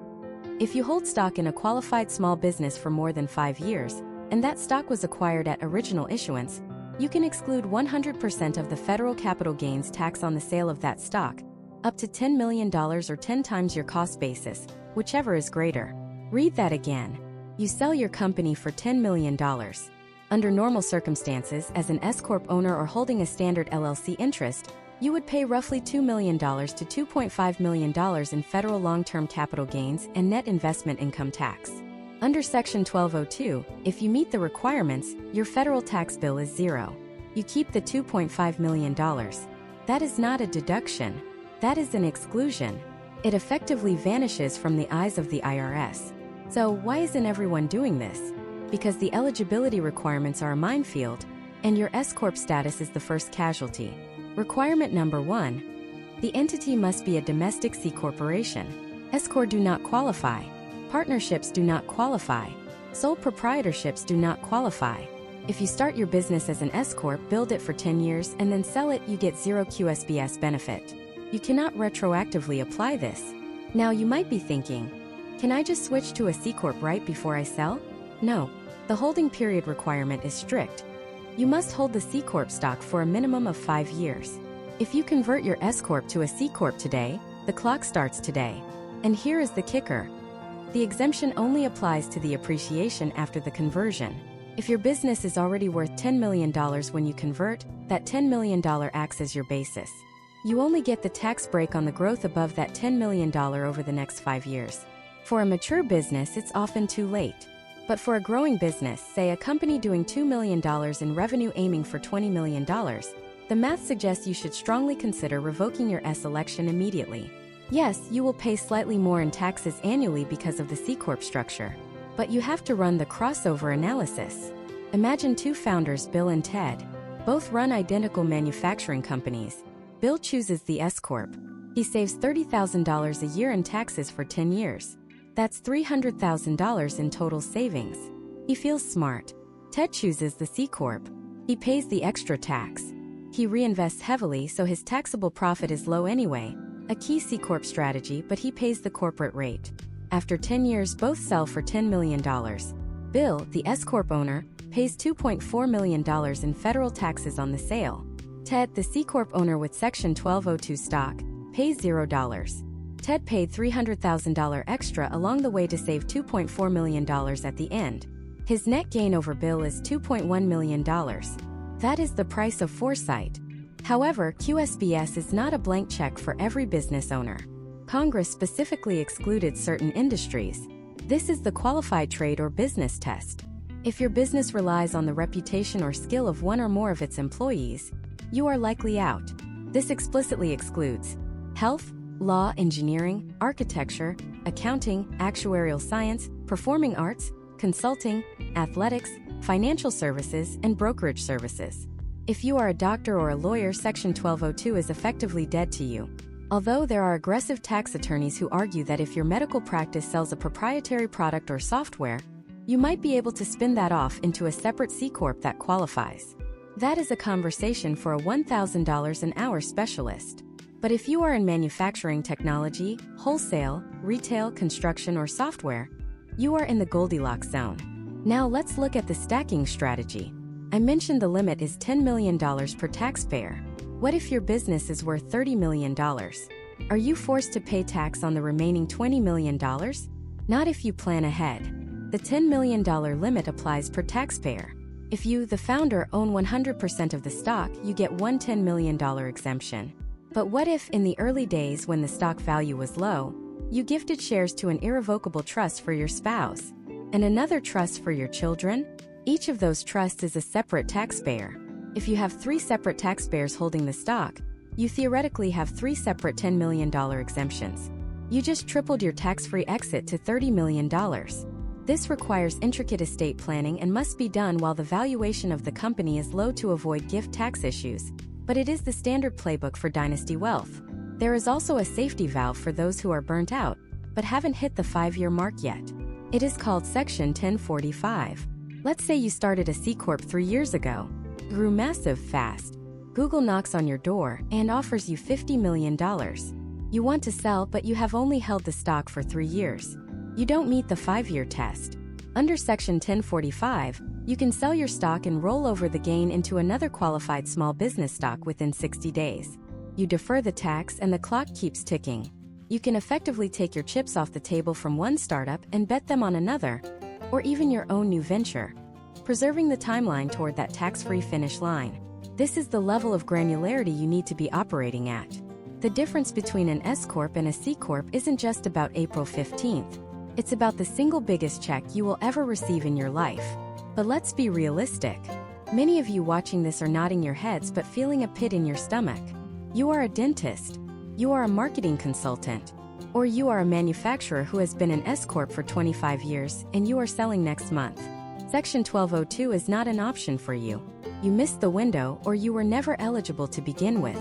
If you hold stock in a qualified small business for more than 5 years, and that stock was acquired at original issuance, you can exclude 100% of the federal capital gains tax on the sale of that stock, up to $10 million or 10 times your cost basis, whichever is greater. Read that again. You sell your company for $10 million. Under normal circumstances, as an S-corp owner or holding a standard LLC interest, You would pay roughly $2 million to $2.5 million in federal long-term capital gains and net investment income tax. Under Section 1202, if you meet the requirements, your federal tax bill is zero. You keep the $2.5 million. That is not a deduction. That is an exclusion. It effectively vanishes from the eyes of the IRS. So why isn't everyone doing this? Because the eligibility requirements are a minefield, and your S-Corp status is the first casualty. Requirement number 1. The entity must be a domestic C corporation. S-Corp do not qualify. Partnerships do not qualify. Sole proprietorships do not qualify. If you start your business as an S-Corp, build it for 10 years, and then sell it, you get zero QSBS benefit. You cannot retroactively apply this. Now you might be thinking, can I just switch to a C-Corp right before I sell? No. The holding period requirement is strict. You must hold the C-Corp stock for a minimum of 5 years. If you convert your S-Corp to a C-Corp today, the clock starts today. And here is the kicker. The exemption only applies to the appreciation after the conversion. If your business is already worth $10 million when you convert, that $10 million acts as your basis. You only get the tax break on the growth above that $10 million over the next 5 years. For a mature business, it's often too late. But for a growing business, say a company doing $2 million in revenue aiming for $20 million, the math suggests you should strongly consider revoking your S election immediately. Yes, you will pay slightly more in taxes annually because of the C-Corp structure. But you have to run the crossover analysis. Imagine two founders, Bill and Ted. Both run identical manufacturing companies. Bill chooses the S-Corp. He saves $30,000 a year in taxes for 10 years. That's $300,000 in total savings. He feels smart. Ted chooses the C-Corp. He pays the extra tax. He reinvests heavily, so his taxable profit is low anyway. A key C-Corp strategy, but he pays the corporate rate. After 10 years, both sell for $10 million. Bill, the S-Corp owner, pays $2.4 million in federal taxes on the sale. Ted, the C-Corp owner with Section 1202 stock, pays $0. Ted paid $300,000 extra along the way to save $2.4 million at the end. His net gain over Bill is $2.1 million. That is the price of foresight. However, QSBS is not a blank check for every business owner. Congress specifically excluded certain industries. This is the qualified trade or business test. If your business relies on the reputation or skill of one or more of its employees, you are likely out. This explicitly excludes health, law, engineering, architecture, accounting, actuarial science, performing arts, consulting, athletics, financial services, and brokerage services. If you are a doctor or a lawyer, Section 1202 is effectively dead to you. Although there are aggressive tax attorneys who argue that if your medical practice sells a proprietary product or software, you might be able to spin that off into a separate C-Corp that qualifies. That is a conversation for a $1,000 an hour specialist. But if you are in manufacturing, technology, wholesale, retail, construction, or software, you are in the Goldilocks zone. Now let's look at the stacking strategy. I mentioned the limit is $10 million per taxpayer. What if your business is worth $30 million? Are you forced to pay tax on the remaining $20 million? Not if you plan ahead. The $10 million limit applies per taxpayer. If you, the founder, own 100% of the stock, you get one $10 million exemption. But what if, in the early days when the stock value was low, you gifted shares to an irrevocable trust for your spouse, and another trust for your children? Each of those trusts is a separate taxpayer. If you have 3 separate taxpayers holding the stock, you theoretically have 3 separate $10 million exemptions. You just tripled your tax-free exit to $30 million. This requires intricate estate planning and must be done while the valuation of the company is low to avoid gift tax issues. But it is the standard playbook for dynasty wealth. There is also a safety valve for those who are burnt out, but haven't hit the 5-year mark yet. It is called Section 1045. Let's say you started a C-Corp 3 years ago, grew massive fast. Google knocks on your door and offers you $50 million. You want to sell, but you have only held the stock for 3 years. You don't meet the 5-year test. Under Section 1045, you can sell your stock and roll over the gain into another qualified small business stock within 60 days. You defer the tax and the clock keeps ticking. You can effectively take your chips off the table from one startup and bet them on another, or even your own new venture, preserving the timeline toward that tax-free finish line. This is the level of granularity you need to be operating at. The difference between an S Corp and a C Corp isn't just about April 15th. It's about the single biggest check you will ever receive in your life. But let's be realistic. Many of you watching this are nodding your heads but feeling a pit in your stomach. You are a dentist. You are a marketing consultant. Or you are a manufacturer who has been an S Corp for 25 years and you are selling next month. Section 1202 is not an option for you. You missed the window or you were never eligible to begin with.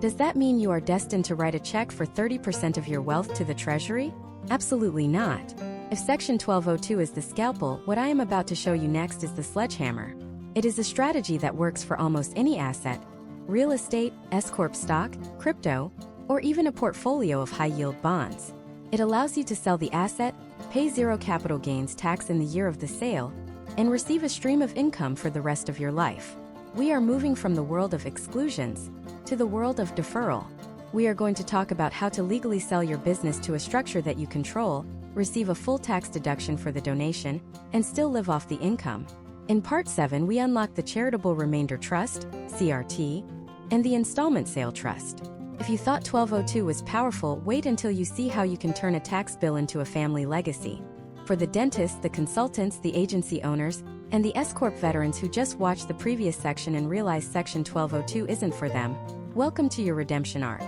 Does that mean you are destined to write a check for 30% of your wealth to the Treasury? Absolutely not. If Section 1202 is the scalpel, what I am about to show you next is the sledgehammer. It is a strategy that works for almost any asset: real estate, S Corp stock, crypto, or even a portfolio of high-yield bonds. It allows you to sell the asset, pay zero capital gains tax in the year of the sale, and receive a stream of income for the rest of your life. We are moving from the world of exclusions to the world of deferral. We are going to talk about how to legally sell your business to a structure that you control, receive a full tax deduction for the donation, and still live off the income. In Part 7, we unlock the Charitable Remainder Trust, CRT, and the Installment Sale Trust. If you thought 1202 was powerful, wait until you see how you can turn a tax bill into a family legacy. For the dentists, the consultants, the agency owners, and the S Corp veterans who just watched the previous section and realized Section 1202 isn't for them, welcome to your redemption arc.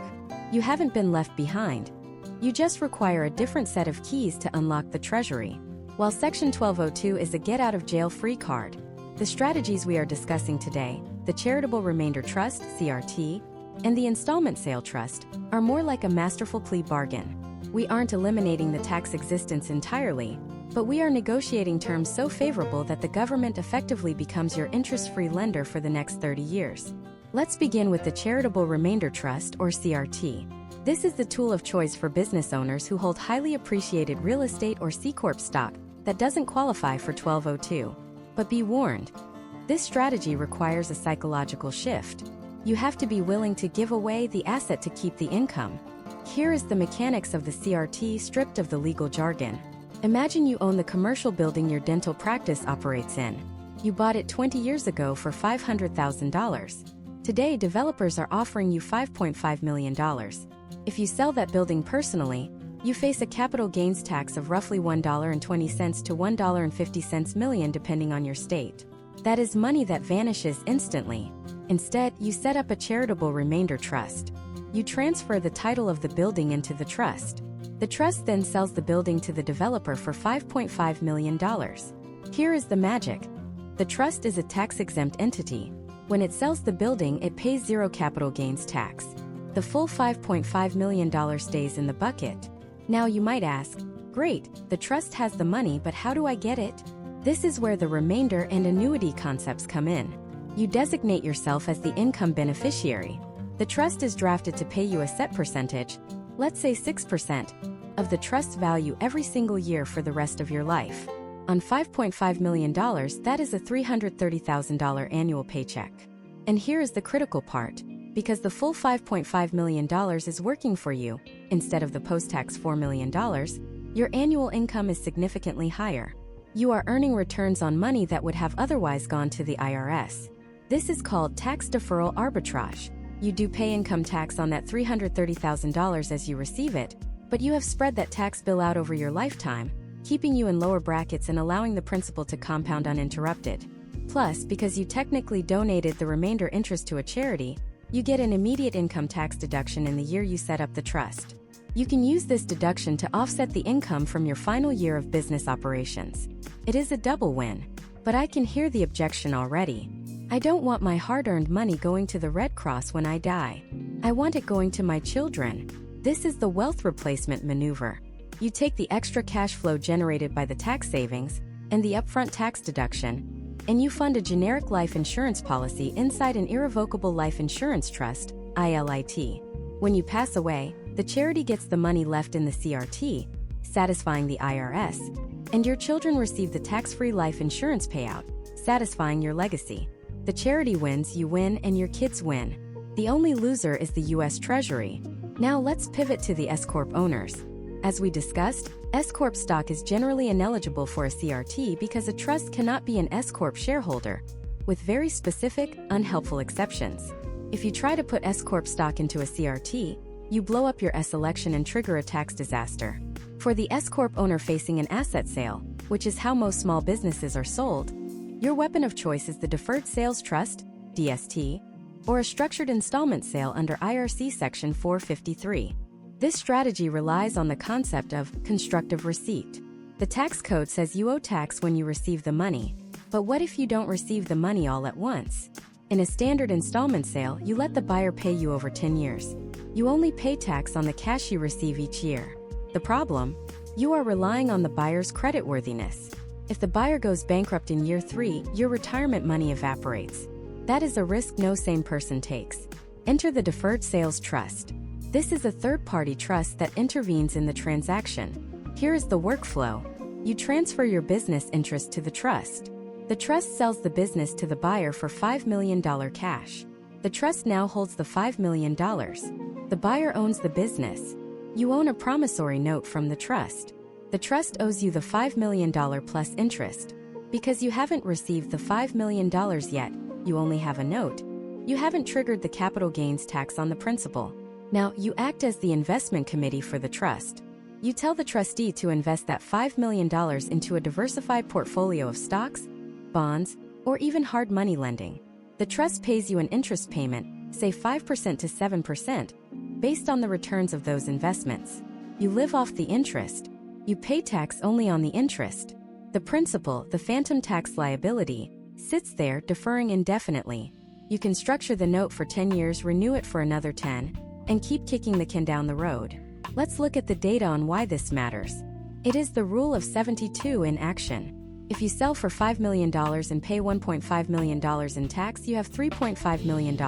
You haven't been left behind. You just require a different set of keys to unlock the Treasury. While Section 1202 is a get-out-of-jail-free card, the strategies we are discussing today, the Charitable Remainder Trust, CRT, and the Installment Sale Trust, are more like a masterful plea bargain. We aren't eliminating the tax existence entirely, but we are negotiating terms so favorable that the government effectively becomes your interest-free lender for the next 30 years. Let's begin with the Charitable Remainder Trust, or CRT. This is the tool of choice for business owners who hold highly appreciated real estate or C Corp stock that doesn't qualify for 1202. But be warned, this strategy requires a psychological shift. You have to be willing to give away the asset to keep the income. Here is the mechanics of the CRT stripped of the legal jargon. Imagine you own the commercial building your dental practice operates in. You bought it 20 years ago for $500,000. Today, developers are offering you $5.5 million. If you sell that building personally, you face a capital gains tax of roughly $1.20 to $1.50 million depending on your state. That is money that vanishes instantly. Instead, you set up a charitable remainder trust. You transfer the title of the building into the trust. The trust then sells the building to the developer for $5.5 million. Here is the magic. The trust is a tax-exempt entity. When it sells the building, it pays zero capital gains tax. The full $5.5 million stays in the bucket. Now you might ask, great, the trust has the money, but how do I get it? This is where the remainder and annuity concepts come in. You designate yourself as the income beneficiary. The trust is drafted to pay you a set percentage, let's say 6%, of the trust's value every single year for the rest of your life. On $5.5 million, that is a $330,000 annual paycheck. And here is the critical part. Because the full $5.5 million is working for you, instead of the post-tax $4 million, your annual income is significantly higher. You are earning returns on money that would have otherwise gone to the IRS. This is called tax deferral arbitrage. You do pay income tax on that $330,000 as you receive it, but you have spread that tax bill out over your lifetime, keeping you in lower brackets and allowing the principal to compound uninterrupted. Plus, because you technically donated the remainder interest to a charity, you get an immediate income tax deduction in the year you set up the trust. You can use this deduction to offset the income from your final year of business operations. It is a double win. But I can hear the objection already. I don't want my hard-earned money going to the Red Cross when I die. I want it going to my children. This is the wealth replacement maneuver. You take the extra cash flow generated by the tax savings and the upfront tax deduction, and you fund a generic life insurance policy inside an irrevocable life insurance trust, ILIT. When you pass away, the charity gets the money left in the CRT, satisfying the IRS, and your children receive the tax-free life insurance payout, satisfying your legacy. The charity wins, you win, and your kids win. The only loser is the U.S. Treasury. Now let's pivot to the S Corp owners. As we discussed, S Corp stock is generally ineligible for a CRT because a trust cannot be an S Corp shareholder. with very specific, unhelpful exceptions. If you try to put S-Corp stock into a CRT, you blow up your S-election and trigger a tax disaster. For the S-Corp owner facing an asset sale, which is how most small businesses are sold, your weapon of choice is the Deferred Sales Trust, DST, or a structured installment sale under IRC Section 453. This strategy relies on the concept of constructive receipt. The tax code says you owe tax when you receive the money, but what if you don't receive the money all at once? In a standard installment sale, you let the buyer pay you over 10 years. You only pay tax on the cash you receive each year. The problem? You are relying on the buyer's creditworthiness. If the buyer goes bankrupt in year 3, your retirement money evaporates. That is a risk no sane person takes. Enter the Deferred Sales Trust. This is a third-party trust that intervenes in the transaction. Here is the workflow. You transfer your business interest to the trust. The trust sells the business to the buyer for $5 million cash. The trust now holds the $5 million. The buyer owns the business. You own a promissory note from the trust. The trust owes you the $5 million plus interest. Because you haven't received the $5 million yet, you only have a note. You haven't triggered the capital gains tax on the principal. Now, you act as the investment committee for the trust. You tell the trustee to invest that $5 million into a diversified portfolio of stocks, bonds, or even hard money lending. The trust pays you an interest payment, say 5% to 7%, based on the returns of those investments. You live off the interest. You pay tax only on the interest. The principal, the phantom tax liability, sits there deferring indefinitely. You can structure the note for 10 years, renew it for another 10, and keep kicking the can down the road. Let's look at the data on why this matters. It is the rule of 72 in action. If you sell for $5 million and pay $1.5 million in tax, you have $3.5 million.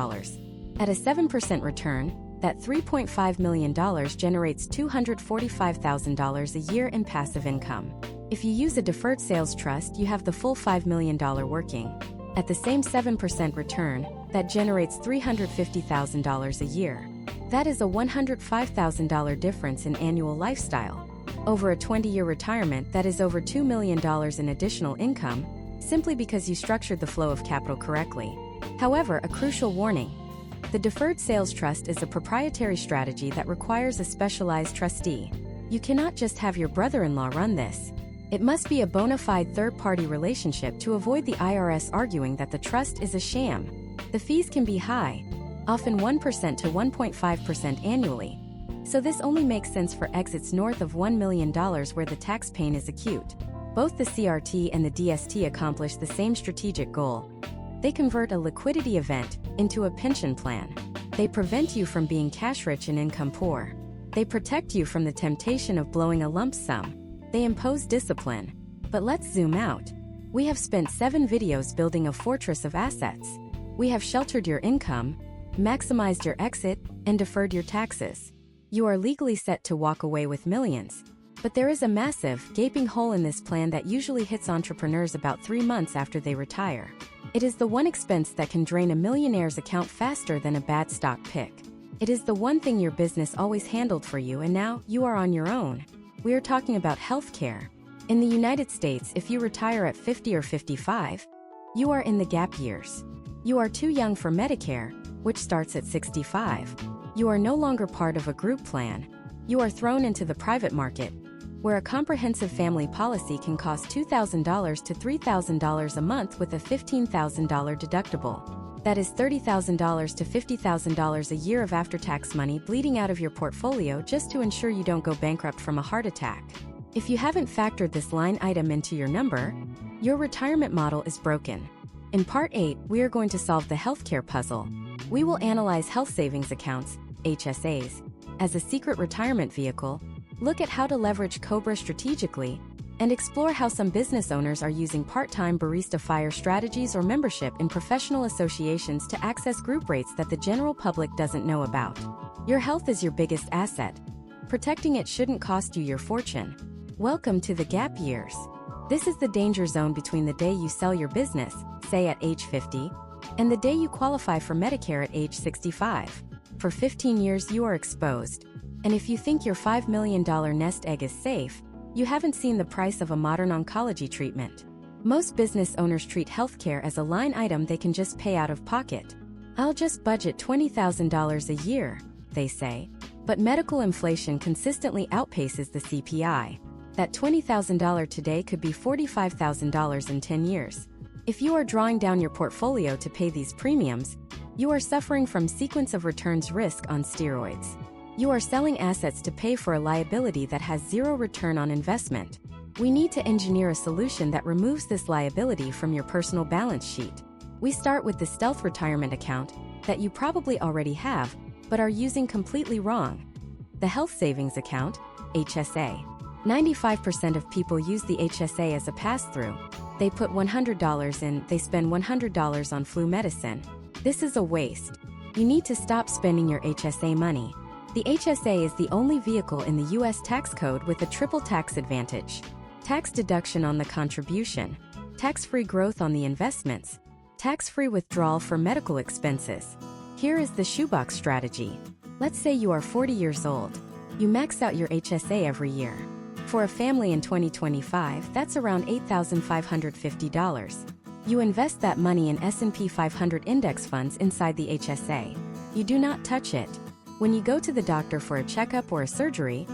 At a 7% return, that $3.5 million generates $245,000 a year in passive income. If you use a deferred sales trust, you have the full $5 million working. At the same 7% return, that generates $350,000 a year. That is a $105,000 difference in annual lifestyle. Over a 20-year retirement, that is over $2 million in additional income, simply because you structured the flow of capital correctly. However, a crucial warning. The Deferred Sales Trust is a proprietary strategy that requires a specialized trustee. You cannot just have your brother-in-law run this. It must be a bona fide third-party relationship to avoid the IRS arguing that the trust is a sham. The fees can be high, often 1% to 1.5% annually. So this only makes sense for exits north of $1 million where the tax pain is acute. Both the CRT and the DST accomplish the same strategic goal. They convert a liquidity event into a pension plan. They prevent you from being cash-rich and income-poor. They protect you from the temptation of blowing a lump sum. They impose discipline. But let's zoom out. We have spent 7 videos building a fortress of assets. We have sheltered your income, maximized your exit, and deferred your taxes. You are legally set to walk away with millions. But there is a massive, gaping hole in this plan that usually hits entrepreneurs about 3 months after they retire. It is the one expense that can drain a millionaire's account faster than a bad stock pick. It is the one thing your business always handled for you and now you are on your own. We are talking about healthcare. In the United States, if you retire at 50 or 55, you are in the gap years. You are too young for Medicare, which starts at 65. You are no longer part of a group plan. You are thrown into the private market, where a comprehensive family policy can cost $2,000 to $3,000 a month with a $15,000 deductible. That is $30,000 to $50,000 a year of after-tax money bleeding out of your portfolio just to ensure you don't go bankrupt from a heart attack. If you haven't factored this line item into your number, your retirement model is broken. In Part 8, we are going to solve the healthcare puzzle. We will analyze health savings accounts, HSAs, as a secret retirement vehicle, look at how to leverage COBRA strategically, and explore how some business owners are using part-time barista fire strategies or membership in professional associations to access group rates that the general public doesn't know about. Your health is your biggest asset. Protecting it shouldn't cost you your fortune. Welcome to the gap years. This is the danger zone between the day you sell your business, say at age 50, and the day you qualify for Medicare at age 65. For 15 years you are exposed. And if you think your $5 million nest egg is safe, you haven't seen the price of a modern oncology treatment. Most business owners treat healthcare as a line item they can just pay out of pocket. "I'll just budget $20,000 a year," they say. But medical inflation consistently outpaces the CPI. That $20,000 today could be $45,000 in 10 years. If you are drawing down your portfolio to pay these premiums, you are suffering from sequence of returns risk on steroids. You are selling assets to pay for a liability that has zero return on investment. We need to engineer a solution that removes this liability from your personal balance sheet. We start with the stealth retirement account that you probably already have, but are using completely wrong. The health savings account, HSA. 95% of people use the HSA as a pass-through. They put $100 in, they spend $100 on flu medicine. This is a waste. You need to stop spending your HSA money. The HSA is the only vehicle in the U.S. tax code with a triple tax advantage. Tax deduction on the contribution, tax-free growth on the investments, tax-free withdrawal for medical expenses. Here is the shoebox strategy. Let's say you are 40 years old. You max out your HSA every year. For a family in 2025, that's around $8,550. You invest that money in S&P 500 index funds inside the HSA. You do not touch it. When you go to the doctor for a checkup or a surgery,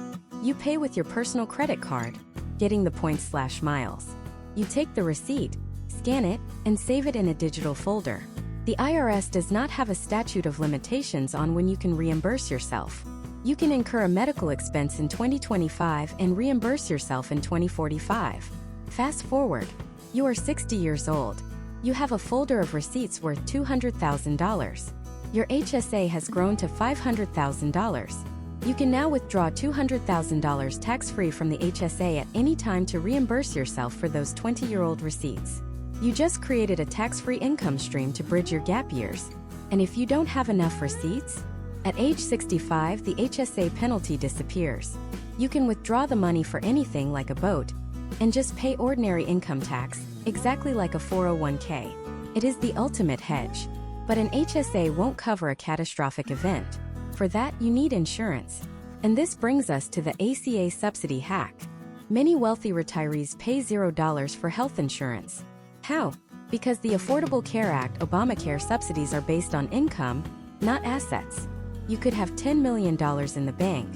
you pay with your personal credit card, getting the points/miles. You take the receipt, scan it, and save it in a digital folder. The IRS does not have a statute of limitations on when you can reimburse yourself. You can incur a medical expense in 2025 and reimburse yourself in 2045. Fast forward. You are 60 years old. You have a folder of receipts worth $200,000. Your HSA has grown to $500,000. You can now withdraw $200,000 tax-free from the HSA at any time to reimburse yourself for those 20-year-old receipts. You just created a tax-free income stream to bridge your gap years. And if you don't have enough receipts, at age 65, the HSA penalty disappears. You can withdraw the money for anything like a boat and just pay ordinary income tax, exactly like a 401k. It is the ultimate hedge. But an HSA won't cover a catastrophic event. For that, you need insurance. And this brings us to the ACA subsidy hack. Many wealthy retirees pay $0 for health insurance. How? Because the Affordable Care Act Obamacare subsidies are based on income, not assets. You could have $10 million in the bank.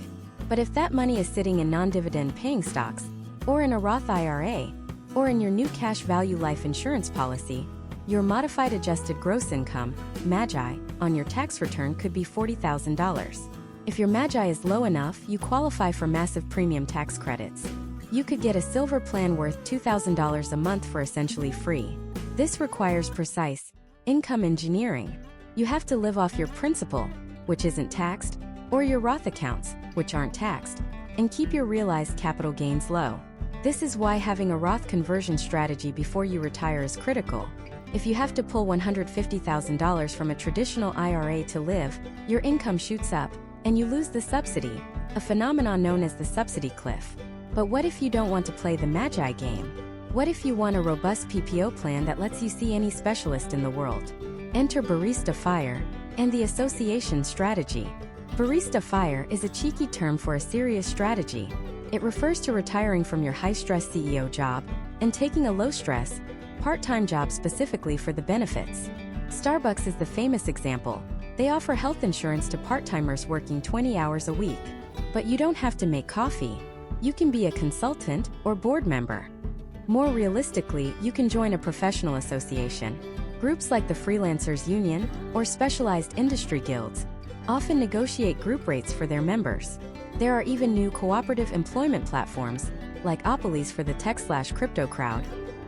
But if that money is sitting in non-dividend paying stocks, or in a Roth IRA, or in your new cash value life insurance policy, your modified adjusted gross income, MAGI, on your tax return could be $40,000. If your MAGI is low enough, you qualify for massive premium tax credits. You could get a silver plan worth $2,000 a month for essentially free. This requires precise income engineering. You have to live off your principal, which isn't taxed, or your Roth accounts, which aren't taxed, and keep your realized capital gains low. This is why having a Roth conversion strategy before you retire is critical. If you have to pull $150,000 from a traditional IRA to live, your income shoots up, and you lose the subsidy, a phenomenon known as the subsidy cliff. But what if you don't want to play the Magi game? What if you want a robust PPO plan that lets you see any specialist in the world? Enter Barista Fire and the association strategy. Barista Fire is a cheeky term for a serious strategy. It refers to retiring from your high-stress CEO job and taking a low-stress, part-time job specifically for the benefits. Starbucks is the famous example. They offer health insurance to part-timers working 20 hours a week. But you don't have to make coffee. You can be a consultant or board member. More realistically, you can join a professional association. Groups like the Freelancers Union or specialized industry guilds often negotiate group rates for their members. There are even new cooperative employment platforms, like Opolis for the tech/crypto crowd,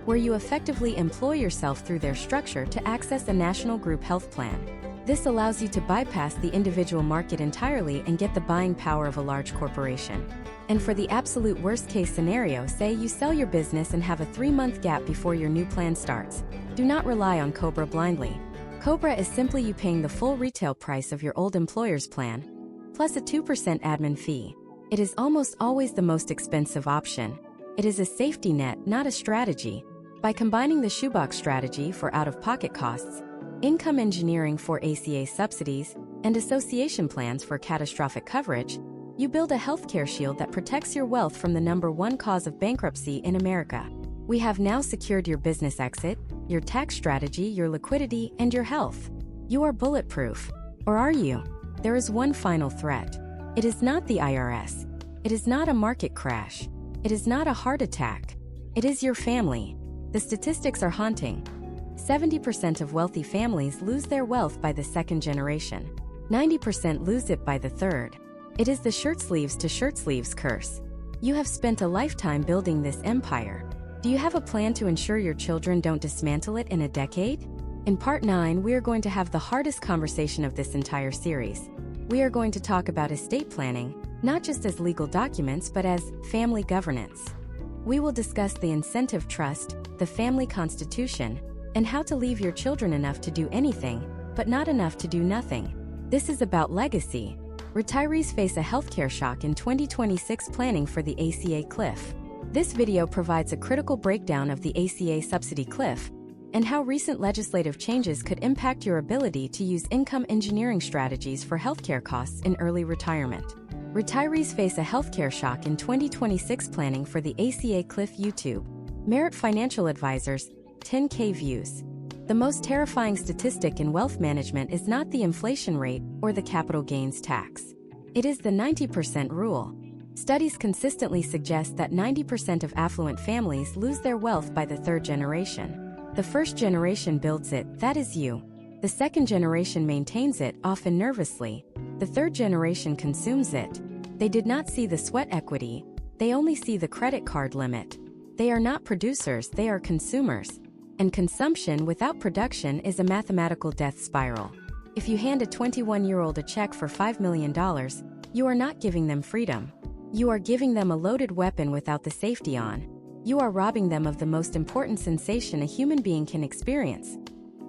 where you effectively employ yourself through their structure to access a national group health plan. This allows you to bypass the individual market entirely and get the buying power of a large corporation. And for the absolute worst-case scenario, say you sell your business and have a 3-month gap before your new plan starts. Do not rely on Cobra blindly. Cobra is simply you paying the full retail price of your old employer's plan, plus a 2% admin fee. It is almost always the most expensive option. It is a safety net, not a strategy. By combining the shoebox strategy for out-of-pocket costs, income engineering for ACA subsidies, and association plans for catastrophic coverage, you build a healthcare shield that protects your wealth from the #1 cause of bankruptcy in America. We have now secured your business exit, your tax strategy, your liquidity, and your health. You are bulletproof. Or are you? There is one final threat. It is not the IRS. It is not a market crash. It is not a heart attack. It is your family. The statistics are haunting. 70% of wealthy families lose their wealth by the second generation. 90% lose it by the third. It is the shirt sleeves to shirt sleeves curse. You have spent a lifetime building this empire. Do you have a plan to ensure your children don't dismantle it in a decade? In Part 9, we are going to have the hardest conversation of this entire series. We are going to talk about estate planning, not just as legal documents but as family governance. We will discuss the incentive trust, the family constitution, and how to leave your children enough to do anything, but not enough to do nothing. This is about legacy. Retirees face a healthcare shock in 2026 planning for the ACA cliff. This video provides a critical breakdown of the ACA subsidy cliff and how recent legislative changes could impact your ability to use income engineering strategies for healthcare costs in early retirement. Retirees face a healthcare shock in 2026 planning for the ACA cliff. YouTube. Merit Financial Advisors, 10K views. The most terrifying statistic in wealth management is not the inflation rate or the capital gains tax. It is the 90% rule. Studies consistently suggest that 90% of affluent families lose their wealth by the third generation. The first generation builds it, that is you. The second generation maintains it, often nervously. The third generation consumes it. They did not see the sweat equity. They only see the credit card limit. They are not producers, they are consumers. And consumption without production is a mathematical death spiral. If you hand a 21-year-old a check for $5 million, you are not giving them freedom. You are giving them a loaded weapon without the safety on. You are robbing them of the most important sensation a human being can experience: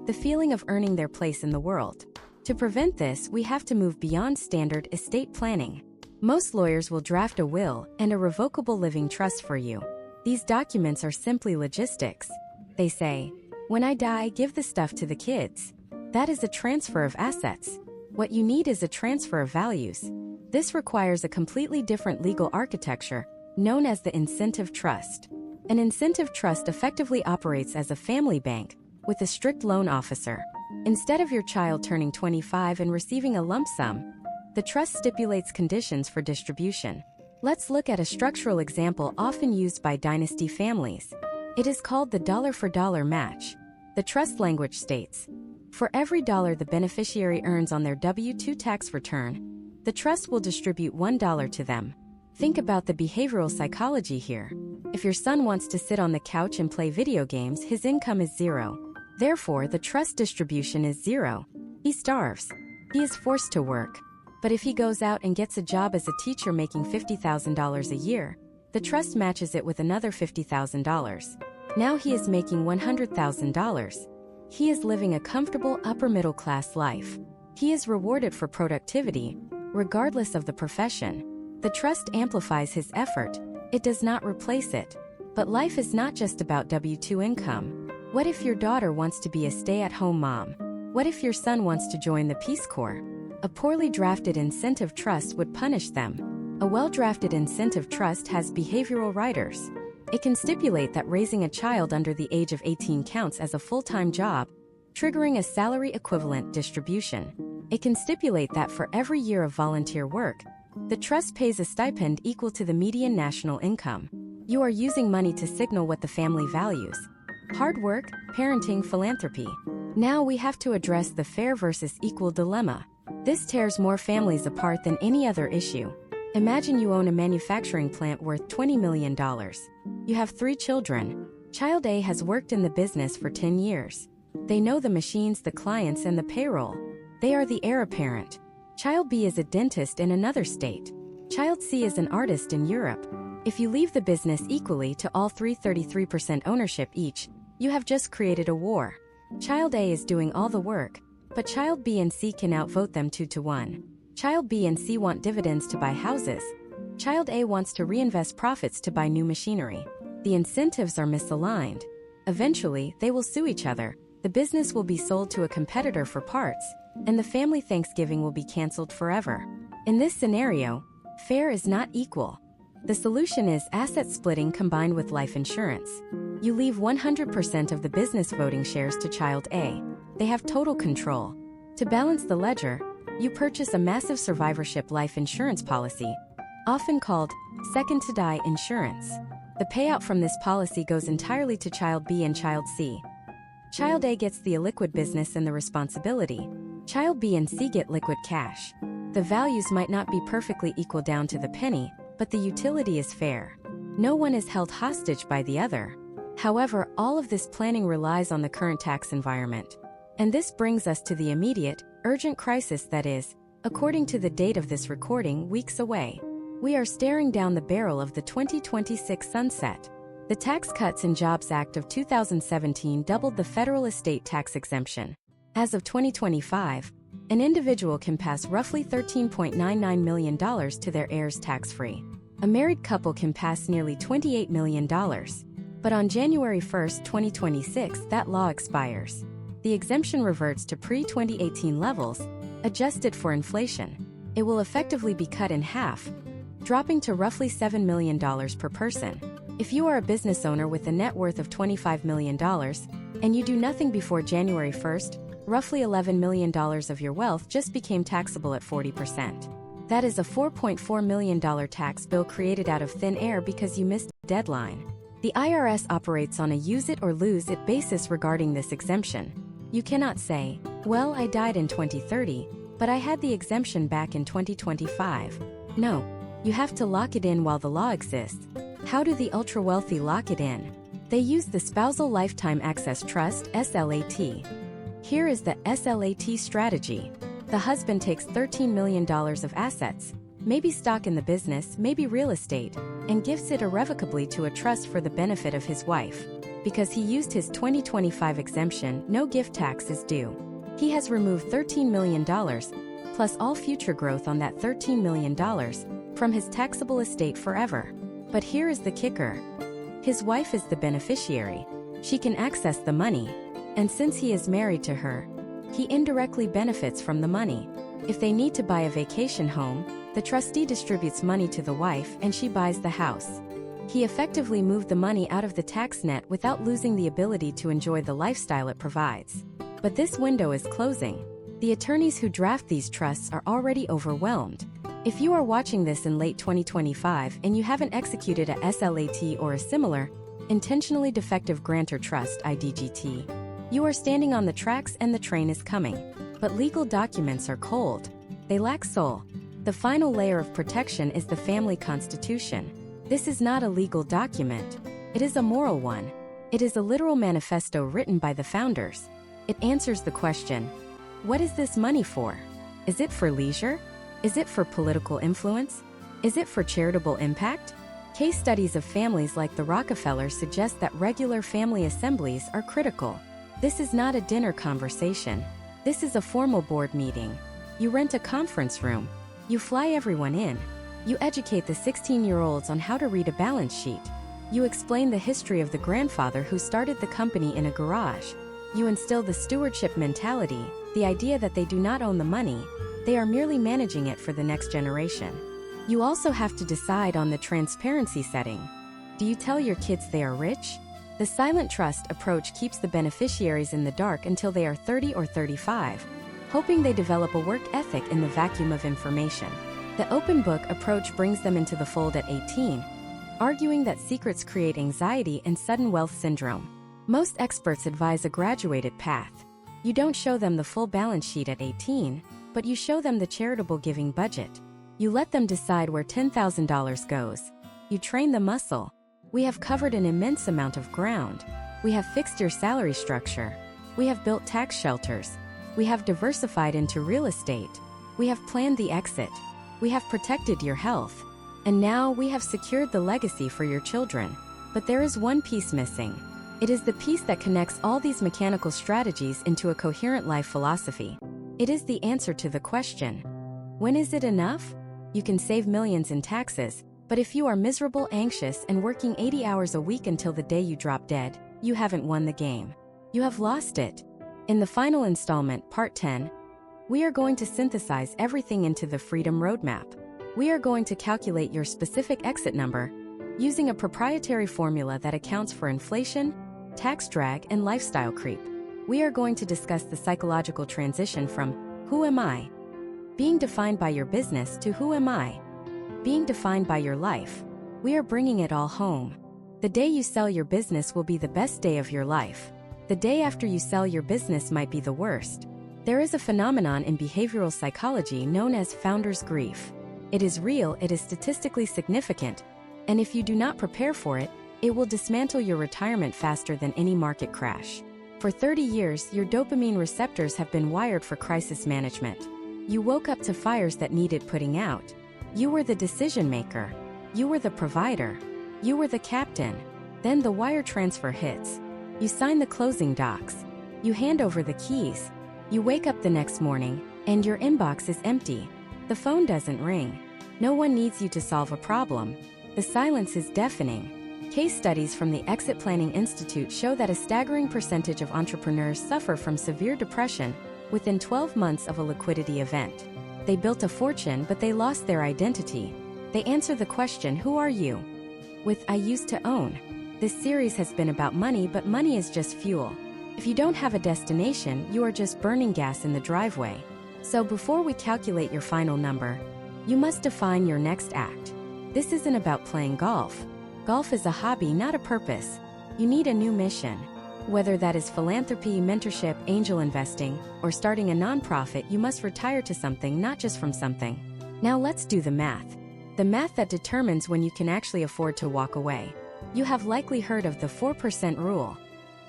the feeling of earning their place in the world. To prevent this, we have to move beyond standard estate planning. Most lawyers will draft a will and a revocable living trust for you. These documents are simply logistics. They say, when I die, give the stuff to the kids. That is a transfer of assets. What you need is a transfer of values. This requires a completely different legal architecture, known as the incentive trust. An incentive trust effectively operates as a family bank, with a strict loan officer. Instead of your child turning 25 and receiving a lump sum, the trust stipulates conditions for distribution. Let's look at a structural example often used by dynasty families. It is called the dollar-for-dollar match. The trust language states, for every dollar the beneficiary earns on their W-2 tax return, the trust will distribute $1 to them. Think about the behavioral psychology here. If your son wants to sit on the couch and play video games, his income is zero. Therefore, the trust distribution is zero. He starves. He is forced to work. But if he goes out and gets a job as a teacher making $50,000 a year, the trust matches it with another $50,000. Now he is making $100,000. He is living a comfortable upper-middle-class life. He is rewarded for productivity, regardless of the profession. The trust amplifies his effort. It does not replace it. But life is not just about W-2 income. What if your daughter wants to be a stay-at-home mom? What if your son wants to join the Peace Corps? A poorly drafted incentive trust would punish them. A well-drafted incentive trust has behavioral riders. It can stipulate that raising a child under the age of 18 counts as a full-time job, triggering a salary equivalent distribution. It can stipulate that for every year of volunteer work, the trust pays a stipend equal to the median national income. You are using money to signal what the family values: hard work, parenting, philanthropy. Now we have to address the fair versus equal dilemma. This tears more families apart than any other issue. Imagine you own a manufacturing plant worth $20 million. You have 3 children. Child A has worked in the business for 10 years. They know the machines, the clients, and the payroll. They are the heir apparent. Child B is a dentist in another state. Child C is an artist in Europe. If you leave the business equally to all 3, 33% ownership each, you have just created a war. Child A is doing all the work, but Child B and C can outvote them 2-1. Child B and C want dividends to buy houses. Child A wants to reinvest profits to buy new machinery. The incentives are misaligned. Eventually, they will sue each other. The business will be sold to a competitor for parts, and the family Thanksgiving will be canceled forever. In this scenario, fair is not equal. The solution is asset splitting combined with life insurance. You leave 100% of the business voting shares to Child A. They have total control. To balance the ledger, you purchase a massive survivorship life insurance policy, often called second to die insurance. The payout from this policy goes entirely to Child B and Child C. Child A gets the illiquid business and the responsibility. Child B and C get liquid cash. The values might not be perfectly equal down to the penny, but the utility is fair. No one is held hostage by the other. However, all of this planning relies on the current tax environment. And this brings us to the immediate, urgent crisis that is, according to the date of this recording, weeks away. We are staring down the barrel of the 2026 sunset. The Tax Cuts and Jobs Act of 2017 doubled the federal estate tax exemption. As of 2025, an individual can pass roughly $13.99 million to their heirs tax-free. A married couple can pass nearly $28 million. But on January 1, 2026, that law expires. The exemption reverts to pre-2018 levels, adjusted for inflation. It will effectively be cut in half, dropping to roughly $7 million per person. If you are a business owner with a net worth of $25 million, and you do nothing before January 1st, roughly $11 million of your wealth just became taxable at 40%. That is a $4.4 million tax bill created out of thin air because you missed the deadline. The IRS operates on a use-it-or-lose-it basis regarding this exemption. You cannot say, well, I died in 2030, but I had the exemption back in 2025. No, you have to lock it in while the law exists. How do the ultra-wealthy lock it in? They use the Spousal Lifetime Access Trust, SLAT. Here is the SLAT strategy. The husband takes $13 million of assets, maybe stock in the business, maybe real estate, and gives it irrevocably to a trust for the benefit of his wife. Because he used his 2025 exemption, no gift tax is due. He has removed $13 million, plus all future growth on that $13 million, from his taxable estate forever. But here is the kicker. His wife is the beneficiary. She can access the money. And since he is married to her, he indirectly benefits from the money. If they need to buy a vacation home, the trustee distributes money to the wife and she buys the house. He effectively moved the money out of the tax net without losing the ability to enjoy the lifestyle it provides. But this window is closing. The attorneys who draft these trusts are already overwhelmed. If you are watching this in late 2025 and you haven't executed a SLAT or a similar, intentionally defective grantor trust IDGT, you are standing on the tracks and the train is coming. But legal documents are cold. They lack soul. The final layer of protection is the family constitution. This is not a legal document. It is a moral one. It is a literal manifesto written by the founders. It answers the question, what is this money for? Is it for leisure? Is it for political influence? Is it for charitable impact? Case studies of families like the Rockefellers suggest that regular family assemblies are critical. This is not a dinner conversation. This is a formal board meeting. You rent a conference room. You fly everyone in. You educate the 16-year-olds on how to read a balance sheet. You explain the history of the grandfather who started the company in a garage. You instill the stewardship mentality, the idea that they do not own the money, they are merely managing it for the next generation. You also have to decide on the transparency setting. Do you tell your kids they are rich? The silent trust approach keeps the beneficiaries in the dark until they are 30 or 35, hoping they develop a work ethic in the vacuum of information. The open book approach brings them into the fold at 18, arguing that secrets create anxiety and sudden wealth syndrome. Most experts advise a graduated path. You don't show them the full balance sheet at 18, but you show them the charitable giving budget. You let them decide where $10,000 goes. You train the muscle. We have covered an immense amount of ground. We have fixed your salary structure. We have built tax shelters. We have diversified into real estate. We have planned the exit. We have protected your health. And now we have secured the legacy for your children. But there is one piece missing. It is the piece that connects all these mechanical strategies into a coherent life philosophy. It is the answer to the question, when is it enough? You can save millions in taxes, but if you are miserable, anxious, and working 80 hours a week until the day you drop dead, you haven't won the game. You have lost it. In the final installment, Part 10, we are going to synthesize everything into the Freedom Roadmap. We are going to calculate your specific exit number using a proprietary formula that accounts for inflation, tax drag, and lifestyle creep. We are going to discuss the psychological transition from who am I being defined by your business to who am I being defined by your life. We are bringing it all home. The day you sell your business will be the best day of your life. The day after you sell your business might be the worst. There is a phenomenon in behavioral psychology known as founder's grief. It is real, it is statistically significant, and if you do not prepare for it, it will dismantle your retirement faster than any market crash. For 30 years, your dopamine receptors have been wired for crisis management. You woke up to fires that needed putting out. You were the decision maker. You were the provider. You were the captain. Then the wire transfer hits. You sign the closing docs. You hand over the keys. You wake up the next morning, and your inbox is empty. The phone doesn't ring. No one needs you to solve a problem. The silence is deafening. Case studies from the Exit Planning Institute show that a staggering percentage of entrepreneurs suffer from severe depression within 12 months of a liquidity event. They built a fortune, but they lost their identity. They answer the question, "Who are you?" with "I used to own." This series has been about money, but money is just fuel. If you don't have a destination, you are just burning gas in the driveway. So before we calculate your final number, you must define your next act. This isn't about playing golf. Golf is a hobby, not a purpose. You need a new mission. Whether that is philanthropy, mentorship, angel investing, or starting a nonprofit, you must retire to something, not just from something. Now let's do the math. The math that determines when you can actually afford to walk away. You have likely heard of the 4% rule.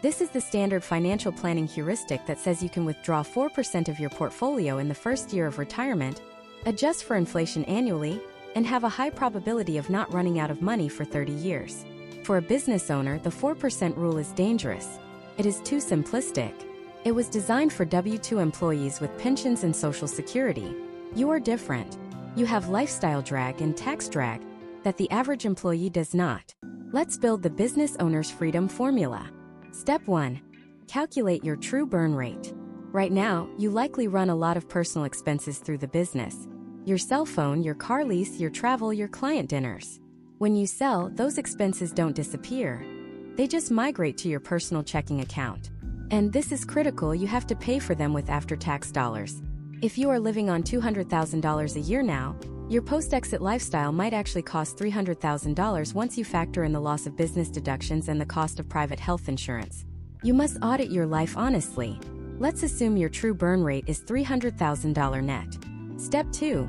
This is the standard financial planning heuristic that says you can withdraw 4% of your portfolio in the first year of retirement, adjust for inflation annually, and have a high probability of not running out of money for 30 years. For a business owner, the 4% rule is dangerous. It is too simplistic. It was designed for W-2 employees with pensions and Social Security. You are different. You have lifestyle drag and tax drag that the average employee does not. Let's build the business owner's freedom formula. Step 1. Calculate your true burn rate. Right now, you likely run a lot of personal expenses through the business. Your cell phone, your car lease, your travel, your client dinners. When you sell, those expenses don't disappear. They just migrate to your personal checking account. And this is critical, you have to pay for them with after-tax dollars. If you are living on $200,000 a year now, your post-exit lifestyle might actually cost $300,000 once you factor in the loss of business deductions and the cost of private health insurance. You must audit your life honestly. Let's assume your true burn rate is $300,000 net. Step 2.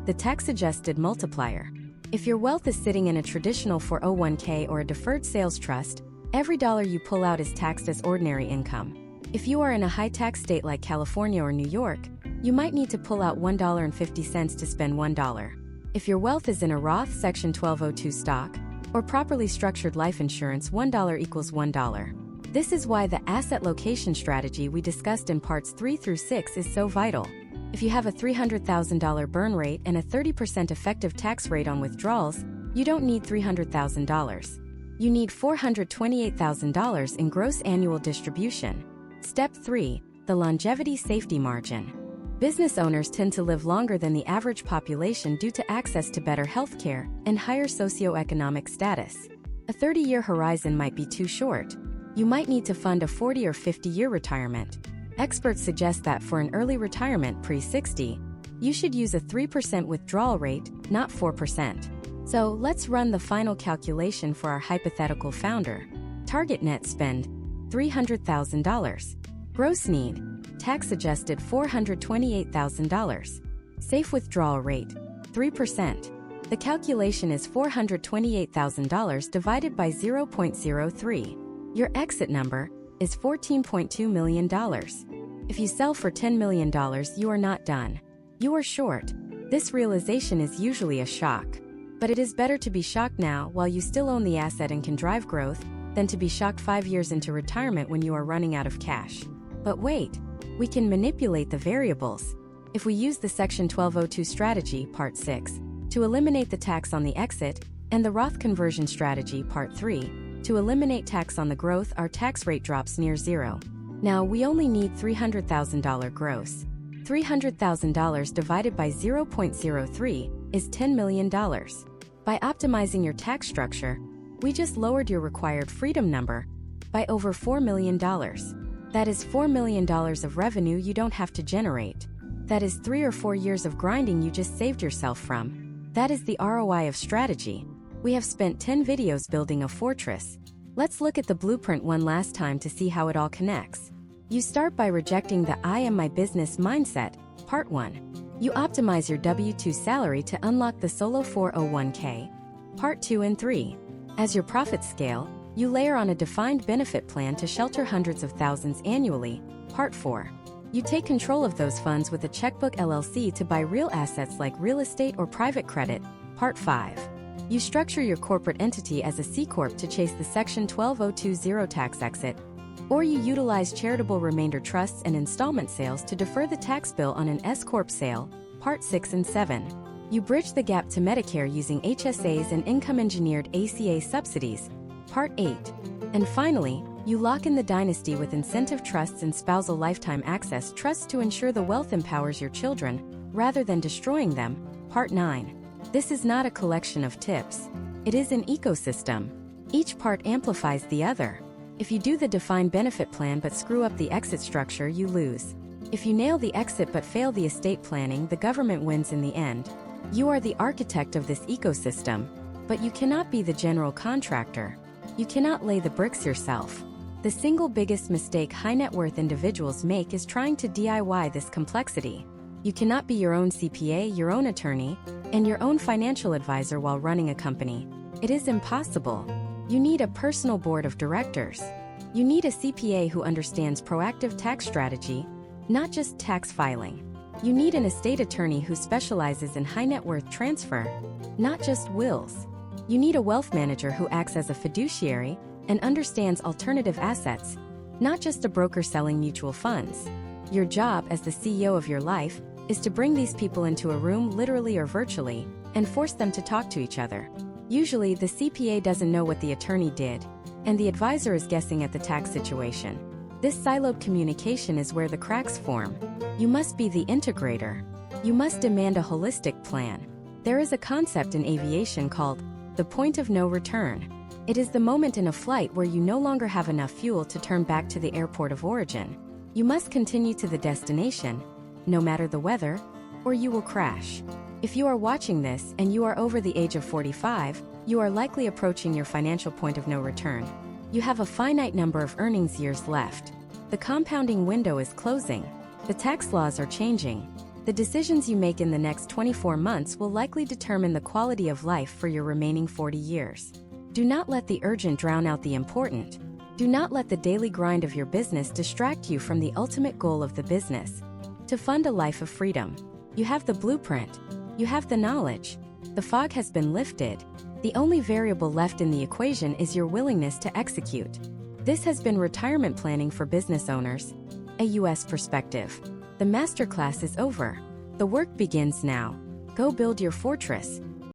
The tax-adjusted multiplier. If your wealth is sitting in a traditional 401k or a deferred sales trust, every dollar you pull out is taxed as ordinary income. If you are in a high-tax state like California or New York, you might need to pull out $1.50 to spend $1. If your wealth is in a Roth Section 1202 stock or properly structured life insurance, $1 equals $1. This is why the asset location strategy we discussed in parts 3 through 6 is so vital. If you have a $300,000 burn rate and a 30% effective tax rate on withdrawals, you don't need $300,000. You need $428,000 in gross annual distribution. Step 3. The longevity safety margin. Business owners tend to live longer than the average population due to access to better healthcare and higher socioeconomic status. A 30-year horizon might be too short. You might need to fund a 40 or 50-year retirement. Experts suggest that for an early retirement pre-60, you should use a 3% withdrawal rate, not 4%. So let's run the final calculation for our hypothetical founder. Target net spend, $300,000. Gross need, tax-adjusted $428,000. Safe withdrawal rate, 3%. The calculation is $428,000 divided by 0.03. Your exit number is $14.2 million. If you sell for $10 million, you are not done. You are short. This realization is usually a shock. But it is better to be shocked now while you still own the asset and can drive growth than to be shocked 5 years into retirement when you are running out of cash. But wait, we can manipulate the variables. If we use the Section 1202 strategy, Part 6, to eliminate the tax on the exit, and the Roth conversion strategy, Part 3, to eliminate tax on the growth, our tax rate drops near zero. Now, we only need $300,000 gross. $300,000 divided by 0.03 is $10 million. By optimizing your tax structure, we just lowered your required freedom number by over $4 million. That is $4 million of revenue you don't have to generate. That is 3 or 4 years of grinding you just saved yourself from. That is the ROI of strategy. We have spent 10 videos building a fortress. Let's look at the blueprint one last time to see how it all connects. You start by rejecting the I am my business mindset, part 1. You optimize your W-2 salary to unlock the solo 401k, part 2 and 3. As your profits scale, you layer on a defined benefit plan to shelter hundreds of thousands annually, part 4. You take control of those funds with a checkbook LLC to buy real assets like real estate or private credit, part 5. You structure your corporate entity as a C Corp to chase the Section 12020 tax exit, or you utilize charitable remainder trusts and installment sales to defer the tax bill on an S Corp sale, part 6 and 7. You bridge the gap to Medicare using HSAs and income-engineered ACA subsidies, part 8. And finally, you lock in the dynasty with incentive trusts and spousal lifetime access trusts to ensure the wealth empowers your children, rather than destroying them, part 9. This is not a collection of tips. It is an ecosystem. Each part amplifies the other. If you do the defined benefit plan but screw up the exit structure, you lose. If you nail the exit but fail the estate planning, the government wins in the end. You are the architect of this ecosystem, but you cannot be the general contractor. You cannot lay the bricks yourself. The single biggest mistake high net worth individuals make is trying to DIY this complexity. You cannot be your own CPA, your own attorney, and your own financial advisor while running a company. It is impossible. You need a personal board of directors. You need a CPA who understands proactive tax strategy, not just tax filing. You need an estate attorney who specializes in high net worth transfer, not just wills. You need a wealth manager who acts as a fiduciary and understands alternative assets, not just a broker selling mutual funds. Your job as the CEO of your life is to bring these people into a room, literally or virtually, and force them to talk to each other. Usually, the CPA doesn't know what the attorney did, and the advisor is guessing at the tax situation. This siloed communication is where the cracks form. You must be the integrator. You must demand a holistic plan. There is a concept in aviation called the point of no return. It is the moment in a flight where you no longer have enough fuel to turn back to the airport of origin. You must continue to the destination, no matter the weather, or you will crash. If you are watching this and you are over the age of 45, you are likely approaching your financial point of no return. You have a finite number of earnings years left. The compounding window is closing. The tax laws are changing. The decisions you make in the next 24 months will likely determine the quality of life for your remaining 40 years. Do not let the urgent drown out the important. Do not let the daily grind of your business distract you from the ultimate goal of the business. To fund a life of freedom, you have the blueprint. You have the knowledge. The fog has been lifted. The only variable left in the equation is your willingness to execute. This has been Retirement Planning for Business Owners, a U.S. perspective. The masterclass is over. The work begins now. Go build your fortress.